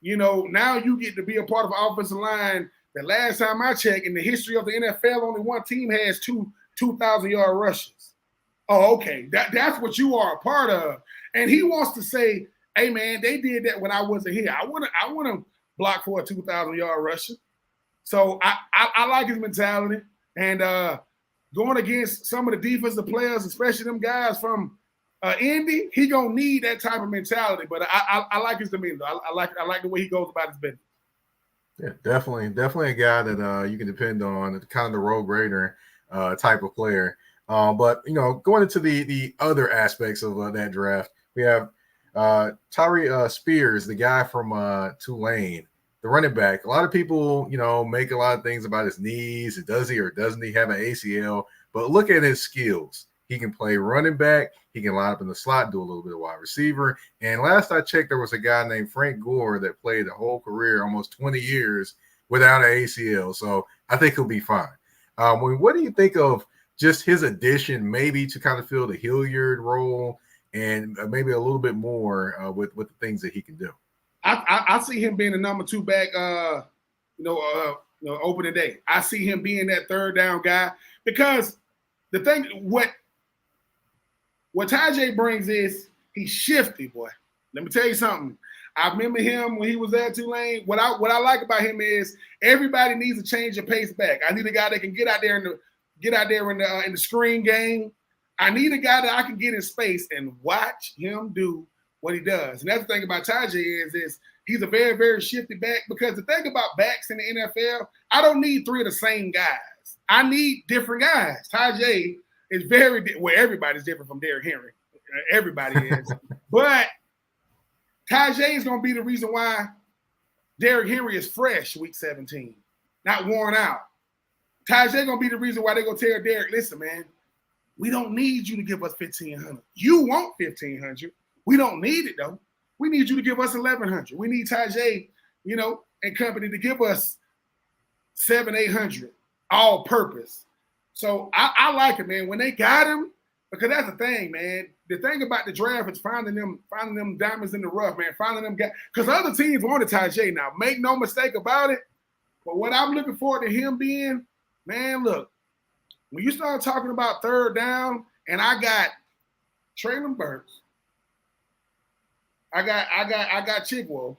now you get to be a part of an offensive line. The last time I checked, in the history of the NFL, only one team has 2,000-yard rushes. Oh, okay. That's what you are a part of. And he wants to say, hey, man, they did that when I wasn't here. I want to block for a 2,000-yard rusher. So I like his mentality. And going against some of the defensive players, especially them guys from Indy, he going to need that type of mentality. But I like his demeanor. I like the way he goes about his business. Yeah, definitely a guy that you can depend on, kind of the road grader type of player. But going into the other aspects of that draft, we have Tyree Spears, the guy from Tulane, the running back. A lot of people, make a lot of things about his knees. Does he or doesn't he have an ACL? But look at his skills. He can play running back. He can line up in the slot, do a little bit of wide receiver. And last I checked, there was a guy named Frank Gore that played a whole career, almost 20 years, without an ACL. So I think he'll be fine. What do you think of just his addition, maybe to kind of fill the Hilliard role and maybe a little bit more with the things that he can do? I see him being the number 2 back, opening day. I see him being that third down guy because the thing, what Tajay brings is he's shifty, boy. Let me tell you something. I remember him when he was at Tulane. What I like about him is everybody needs to change their pace back. I need a guy that can get out there in the screen game. I need a guy that I can get in space and watch him do what he does. And that's the thing about Tajay is he's a very, very shifty back because the thing about backs in the NFL, I don't need 3 of the same guys. I need different guys. Tajay is everybody's different from Derrick Henry. Everybody is. But Tajay is going to be the reason why Derrick Henry is fresh week 17, not worn out. Tajay going to be the reason why they're going to tell Derrick, listen, man, we don't need you to give us 1,500. You want 1,500. We don't need it, though. We need you to give us 1,100. We need Tajay, and company to give us 700-800, all purpose. So I like it, man. When they got him, because that's the thing, man. The thing about the draft is finding them diamonds in the rough, man. Finding them guys. Because other teams wanted Tajay now. Make no mistake about it. But what I'm looking forward to him being, man, look, when you start talking about third down, and I got Traylon Burks, I got Chigwell,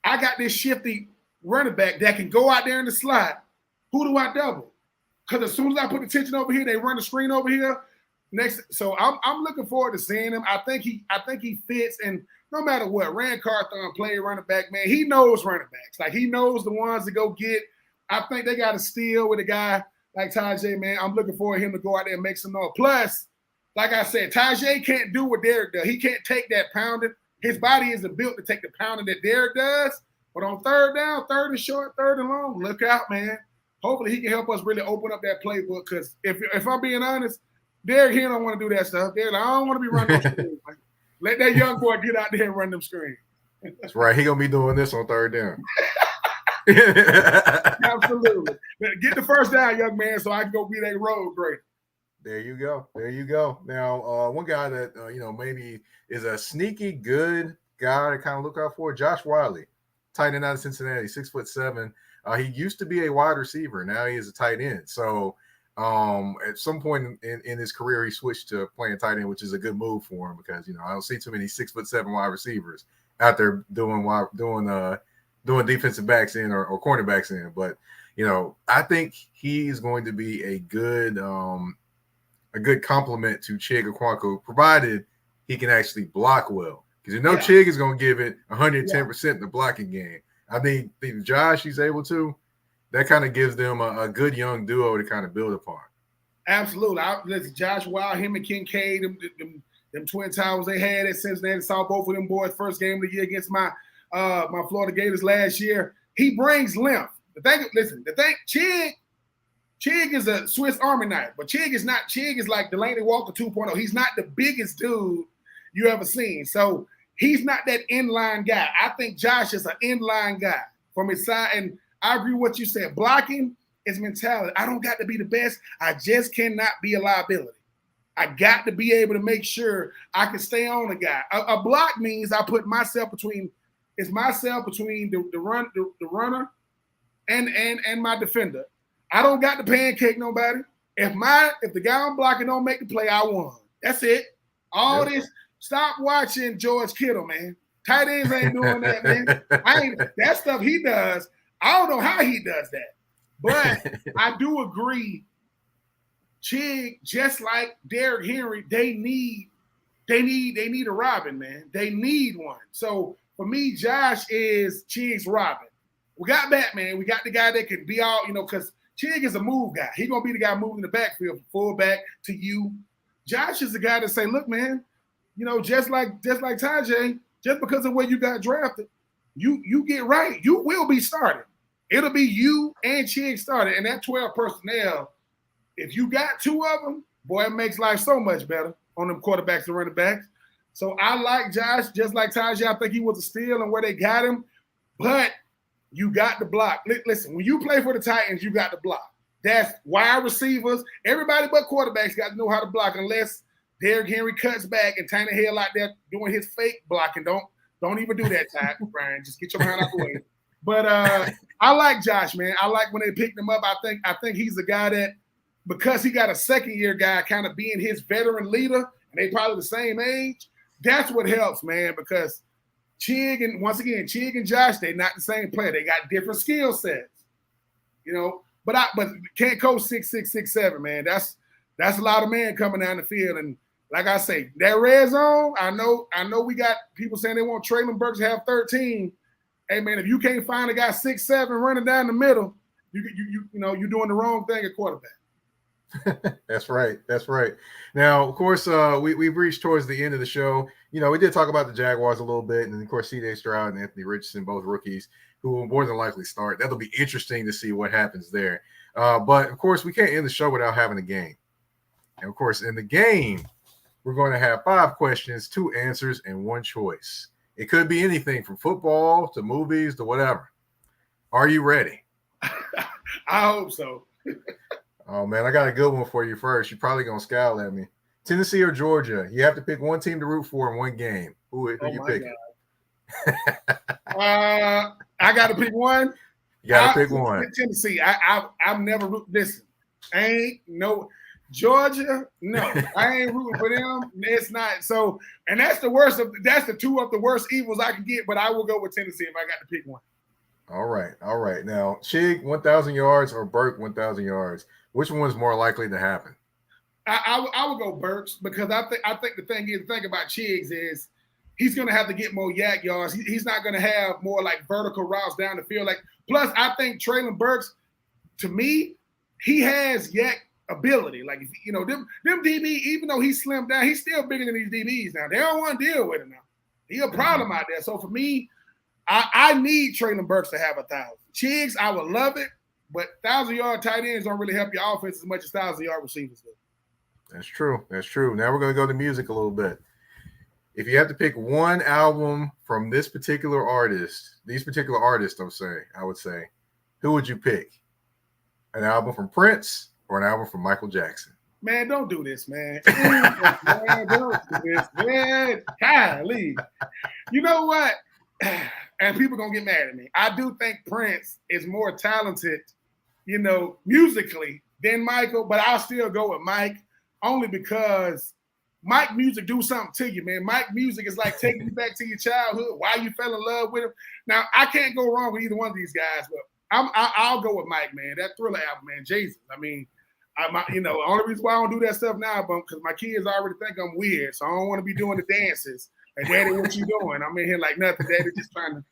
I got this shifty running back that can go out there in the slot. Who do I double? Because as soon as I put attention over here, they run the screen over here. So I'm looking forward to seeing him. I think he fits, and no matter what, Rand Carthon played running back, man. He knows running backs. Like he knows the ones to go get. I think they got to steal with a guy like Tajay, man. I'm looking for him to go out there and make some noise. Plus, like I said, Tajay can't do what Derek does. He can't take that pounding. His body isn't built to take the pounding that Derek does. But on third down, third and short, third and long, look out, man. Hopefully he can help us really open up that playbook. Because if I'm being honest, Derek here don't want to do that stuff. Derek, I don't want to be running them screens. Like, let that young boy get out there and run them screens. That's right. He gonna be doing this on third down. Absolutely. Get the first down, young man, so I can go be that road great. There you go. There you go. Now, one guy that maybe is a sneaky good guy to kind of look out for, Josh Wiley, tight end out of Cincinnati, 6'7". He used to be a wide receiver. Now he is a tight end. So at some point in his career, he switched to playing tight end, which is a good move for him because I don't see too many 6'7" wide receivers out there doing defensive backs in or cornerbacks in. But I think he's going to be a good complement to Chig Okonkwo, provided he can actually block well. Because Chig is going to give it 110% in the blocking game. I think Josh, he's able to. That kind of gives them a good young duo to kind of build upon. Absolutely. Listen, Josh Wild, him and Kincaid, them twin towers they had at Cincinnati, saw both of them boys first game of the year against my Florida Gators last year. He brings length. Chig is a Swiss Army knife, but Chig is like Delaney Walker 2.0. He's not the biggest dude you ever seen. So he's not that inline guy. I think Josh is an inline guy from his side. And I agree with what you said. Blocking is mentality. I don't got to be the best. I just cannot be a liability. I got to be able to make sure I can stay on a guy. A block means I put myself between the runner and my defender. I don't got to pancake nobody. If the guy I'm blocking don't make the play, I won. That's it. All this. Stop watching George Kittle, man. Tight ends ain't doing that, man. That stuff he does. I don't know how he does that, but I do agree. Chig, just like Derrick Henry, they need a Robin, man. They need one. So for me, Josh is Chig's Robin. We got Batman. We got the guy that can be all, because Chig is a move guy. He's gonna be the guy moving the backfield, fullback to you. Josh is the guy to say, look, man, just like Tajay, just because of where you got drafted, you get right. You will be starting. It'll be you and Chig started. And that 12 personnel, if you got two of them, boy, it makes life so much better on them quarterbacks and running backs. So I like Josh, just like Tajay. I think he was a steal and where they got him. But you got to block. Listen, when you play for the Titans, you got to block. That's wide receivers. Everybody but quarterbacks got to know how to block unless Derrick Henry cuts back and Tannehill out there doing his fake blocking. Don't even do that, Ty, Brian. Just get your hand out the way. But I like Josh, man. I like when they picked him up. I think he's the guy that, because he got a second-year guy kind of being his veteran leader, and they probably the same age, that's what helps, man, because Chig and Josh, they're not the same player. They got different skill sets, But can't coach 6'6", 6'7", man. That's a lot of men coming down the field. And like I say, that red zone, I know we got people saying they want Traylon Burks to have 13. Hey, man, if you can't find a guy 6'7" running down the middle, you're doing the wrong thing at quarterback. That's right. That's right. Now, of course, we've reached towards the end of the show. We did talk about the Jaguars a little bit, and of course, C.J. Stroud and Anthony Richardson, both rookies, who will more than likely start. That'll be interesting to see what happens there. But of course, we can't end the show without having a game. And of course, in the game, we're going to have 5 questions, 2 answers, and 1 choice. It could be anything from football to movies to whatever. Are you ready? I hope so. Oh, man, I got a good one for you first. You're probably going to scowl at me. Tennessee or Georgia? You have to pick one team to root for in one game. Who you picking? I got to pick one. You got to pick one. Tennessee. I've never rooted. Listen, Georgia. No, I ain't rooting for them. It's not. So, and that's the worst of. That's the 2 of the worst evils I can get. But I will go with Tennessee if I got to pick one. All right. Now, Chig 1,000 yards or Burke 1,000 yards. Which one's more likely to happen? I would go Burks because I think the thing about Chiggs is he's going to have to get more yak yards. He's not going to have more like vertical routes down the field. Like plus, I think Traylon Burks, to me, he has yak ability. Like them DB, even though he's slimmed down, he's still bigger than these DBs now. They don't want to deal with him now. He's a problem out there. So for me, I need Traylon Burks to have 1,000. Chiggs, I would love it, but 1,000-yard tight ends don't really help your offense as much as 1,000-yard receivers do. That's true. That's true. Now we're going to go to music a little bit. If you have to pick one album from these particular artists, I would say, who would you pick? An album from Prince or an album from Michael Jackson? Man, don't do this, man. Man, don't do this, man. Golly. You know what? And people are going to get mad at me. I do think Prince is more talented, musically than Michael, but I'll still go with Mike only because Mike music do something to you, man. Mike music is like taking you back to your childhood, why you fell in love with him. Now, I can't go wrong with either one of these guys, but I'll go with Mike, man. That Thriller album, man, Jesus. I mean, the only reason why I don't do that stuff now, because my kids already think I'm weird, so I don't want to be doing the dances. Like, Daddy, what you doing? I'm in here like nothing. Daddy just trying to,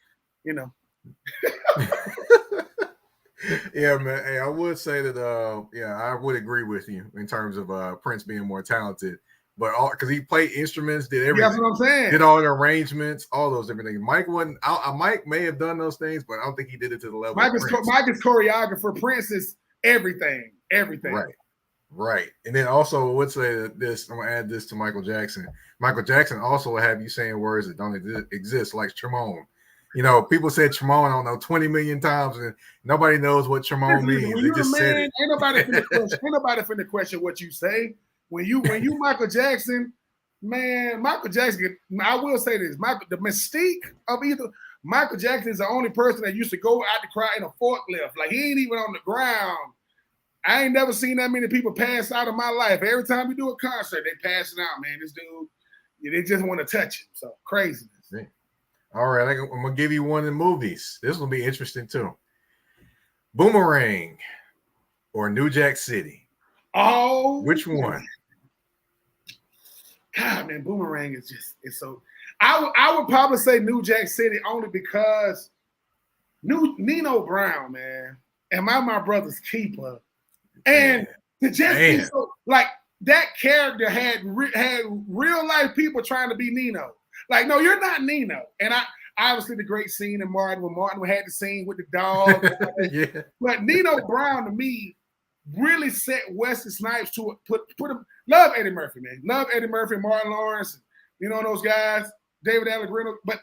Yeah, man. Hey, I would say that, I would agree with you in terms of Prince being more talented, but because he played instruments, did everything. That's what I'm saying. Did all the arrangements, all those different things. Mike wasn't. Mike may have done those things, but I don't think he did it to the level. Mike is choreographer. Prince is everything. Right. And then also, I would say that I'm gonna add this to Michael Jackson. Michael Jackson also will have you saying words that don't exist, like Tremone. People said Tremone, I don't know, 20 million times, and nobody knows what Tremone means. They just said it. Ain't nobody finna question what you say. When you Michael Jackson, man, Michael Jackson, I will say this, the mystique of either Michael Jackson is the only person that used to go out to cry in a forklift. Like, he ain't even on the ground. I ain't never seen that many people pass out in my life. Every time we do a concert, they passing out, man. This dude, they just want to touch him. So craziness. Yeah. All right, I'm going to give you one in movies. This will be interesting, too. Boomerang or New Jack City? Oh. Which one? God, man, Boomerang is it's so. I would probably say New Jack City only because Nino Brown, man, and my brother's keeper, and to just be so, like that character had real life people trying to be Nino. Like, no, you're not Nino. And obviously the great scene in Martin when Martin had the scene with the dog. Yeah. But Nino Brown to me really set Wesley Snipes to put him. Love Eddie Murphy, man. Love Eddie Murphy, Martin Lawrence, those guys, David Allegretti. But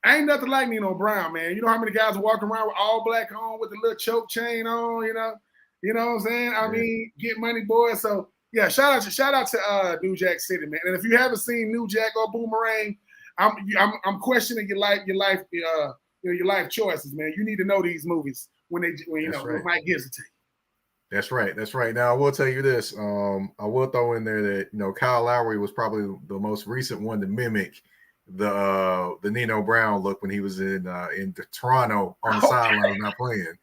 I ain't nothing like Nino Brown, man. You know how many guys are walking around with all black on with the little choke chain on, You know what I'm saying? I mean, get money, boy. So yeah, shout out to New Jack City, man. And if you haven't seen New Jack or Boomerang, I'm questioning your life choices, man. You need to know these movies when Mike gives it to you. That's right. Now I will tell you this. I will throw in there that Kyle Lowry was probably the most recent one to mimic the Nino Brown look when he was in Toronto on the sideline not playing.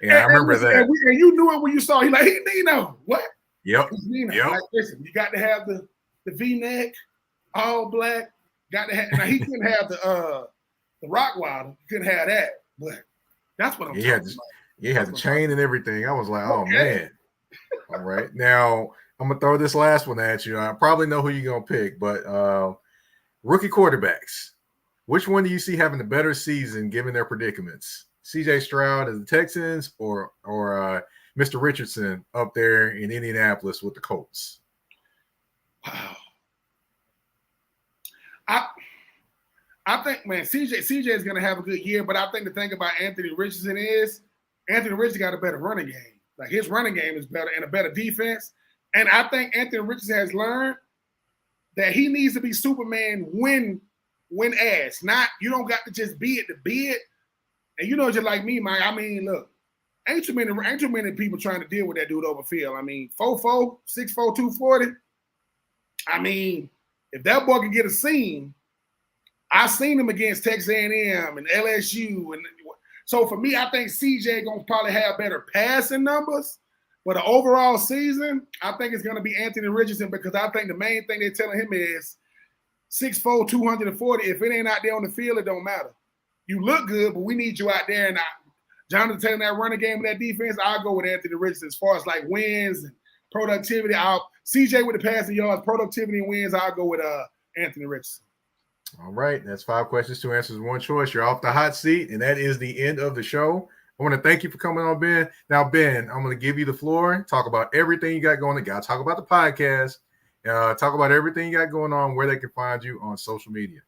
And I remember that. And you knew it when you saw. He Nino. What? Yep. Nino. Yep. Like, listen, you got to have the V-neck, all black. Got to have. Now he couldn't have the Rottweiler. He couldn't have that. But that's what I'm talking about. He had the chain and everything. I was like, oh, man. All right. Now, I'm going to throw this last one at you. I probably know who you're going to pick, but rookie quarterbacks. Which one do you see having a better season given their predicaments? C.J. Stroud as the Texans or Mr. Richardson up there in Indianapolis with the Colts? Wow. I think, man, CJ is going to have a good year, but I think the thing about Anthony Richardson is Anthony Richardson got a better running game. Like, his running game is better and a better defense. And I think Anthony Richardson has learned that he needs to be Superman when asked. Not, you don't got to just be it to be it. And just like me, Mike, I mean, look, ain't too many people trying to deal with that dude over field. I mean, 4'4", 6'4", 240. I mean, if that boy can get a seam, I seen him against Texas A&M and LSU. And so for me, I think CJ gonna probably have better passing numbers, For the overall season, I think it's going to be Anthony Richardson because I think the main thing they're telling him is 6'4", 240. If it ain't out there on the field, it don't matter. You look good, but we need you out there. And Jonathan Taylor, that running game and that defense, I'll go with Anthony Richardson. As far as like wins and productivity, CJ with the passing yards, productivity and wins, I'll go with Anthony Richardson. All right. That's 5 questions, 2 answers, 1 choice. You're off the hot seat, and that is the end of the show. I want to thank you for coming on, Ben. Now, Ben, I'm going to give you the floor. Talk about everything you got going on. Talk about the podcast. Talk about everything you got going on, where they can find you on social media.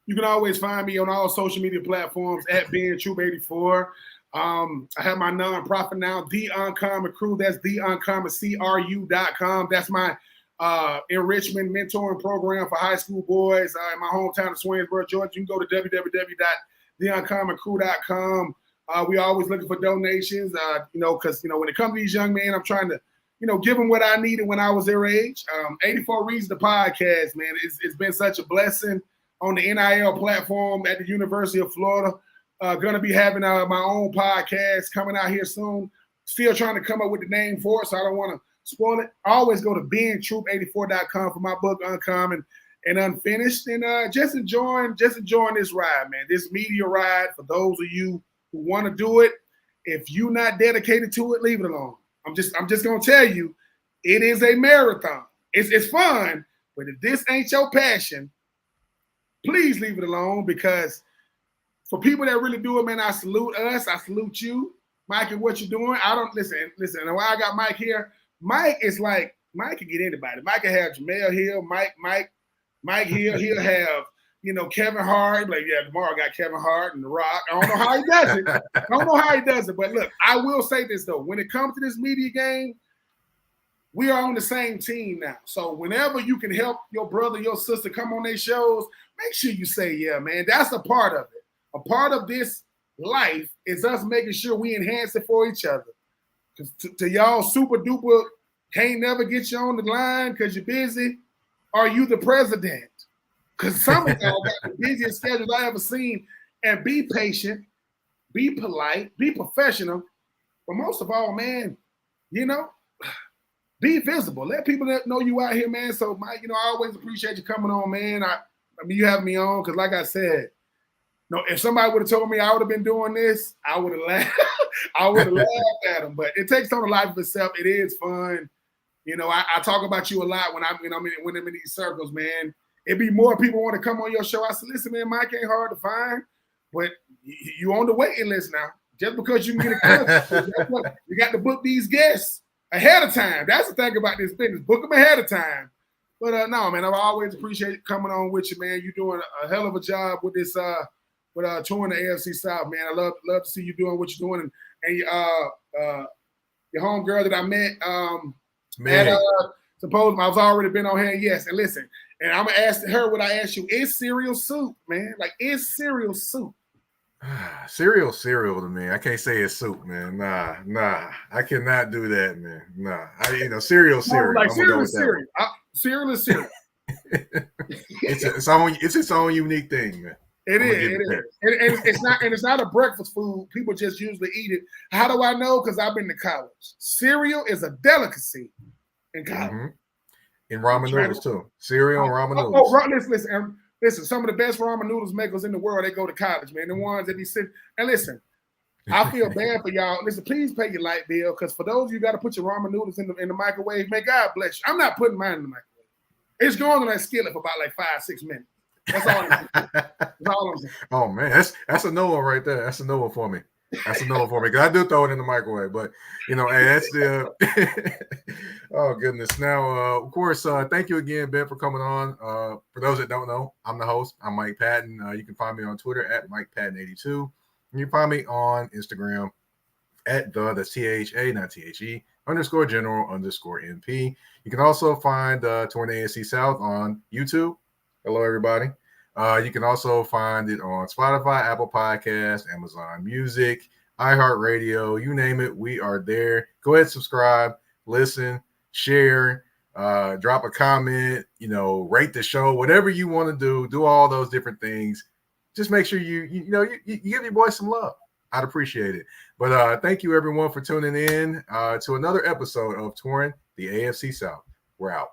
You can always find me on all social media platforms at Ben Troupe 84. I have my nonprofit now, The Uncommon Crew. That's theuncommon.com. That's my enrichment mentoring program for high school boys in my hometown of Swainsboro, Georgia. You can go to www.theuncommoncrew.com. We always looking for donations, because, when it comes to these young men, I'm trying to, give them what I needed when I was their age. 84 Reasons, the podcast, man, it's been such a blessing on the NIL platform at the University of Florida. Going to be having my own podcast coming out here soon. Still trying to come up with the name for it, so I don't want to spoil it. Always go to bentroupe84.com for my book, Uncommon and Unfinished. And just enjoying this ride, man, this media ride. For those of you who want to do it, if you're not dedicated to it, leave it alone. I'm just going to tell you, it is a marathon. It's fun, but if this ain't your passion, please leave it alone, because for people that really do it, man, I salute us. I salute you, Mike, and what you're doing. I don't listen. And why I got Mike here, Mike is like, Mike can get anybody. Mike can have Jamel Hill, Mike Hill. He'll have, Kevin Hart. Like, yeah, tomorrow I got Kevin Hart and The Rock. I don't know how he does it. But look, I will say this, though. When it comes to this media game, we are on the same team now. So whenever you can help your brother, your sister come on their shows, make sure you say, yeah, man, that's a part of it. A part of this life is us making sure we enhance it for each other. Because to y'all super duper can't never get you on the line because you're busy, are you the president? Because some of y'all got the busiest schedules I ever seen. And be patient, be polite, be professional. But most of all, man, be visible. Let people know you out here, man. So, Mike, I always appreciate you coming on, man. I mean, you have me on because, like I said, if somebody would have told me I would have been doing this, I would have laughed. I would have laughed at them. But it takes on a life of itself. It is fun. I talk about you a lot when I'm in these circles, man. It'd be more people want to come on your show. I said, listen, man, Mike ain't hard to find, but you on the waiting list now. Just because you can get a contract, you got to book these guests ahead of time. That's the thing about this business. Book them ahead of time. But no, man, I've always appreciated coming on with you, man. You're doing a hell of a job with this touring the AFC South, man. I love to see you doing what you're doing. And your homegirl that I met, suppose I was already been on here. Yes, and listen, and I'm gonna ask her what I asked you: is cereal soup, man? Like, is cereal soup? Cereal to me. I can't say it's soup, man. Nah. I cannot do that, man. Nah. Cereal. Like cereal is cereal. Cereal is cereal. It's its own unique thing, man. It is. And it's not a breakfast food. People just usually eat it. How do I know? Because I've been to college. Cereal is a delicacy in college. Mm-hmm. In ramen noodles too. Cereal and ramen noodles. Listen. Some of the best ramen noodles makers in the world, they go to college, man. The ones that be sitting. And listen, I feel bad for y'all. Listen, please pay your light bill, because for those of you got to put your ramen noodles in the microwave, may God bless you. I'm not putting mine in the microwave. It's going on that skillet for about like 5-6 minutes. That's all I'm saying. Oh man, that's a no one right there. That's a no one for me. That's a no one for me, because I do throw it in the microwave. But hey, that's the. Oh goodness! Now, of course, thank you again, Ben, for coming on. For those that don't know, I'm the host. I'm Mike Patton. You can find me on Twitter at MikePatton82, and you can find me on Instagram at that's THA, not THE _general_NP. You can also find Touring the AFC South on YouTube. Hello, everybody. You can also find it on Spotify, Apple Podcasts, Amazon Music, iHeartRadio, you name it. We are there. Go ahead, subscribe, listen, share, drop a comment, rate the show, whatever you want to do all those different things. Just make sure you give your boy some love. I'd appreciate it. But thank you everyone for tuning in to another episode of Touring the AFC South. We're out.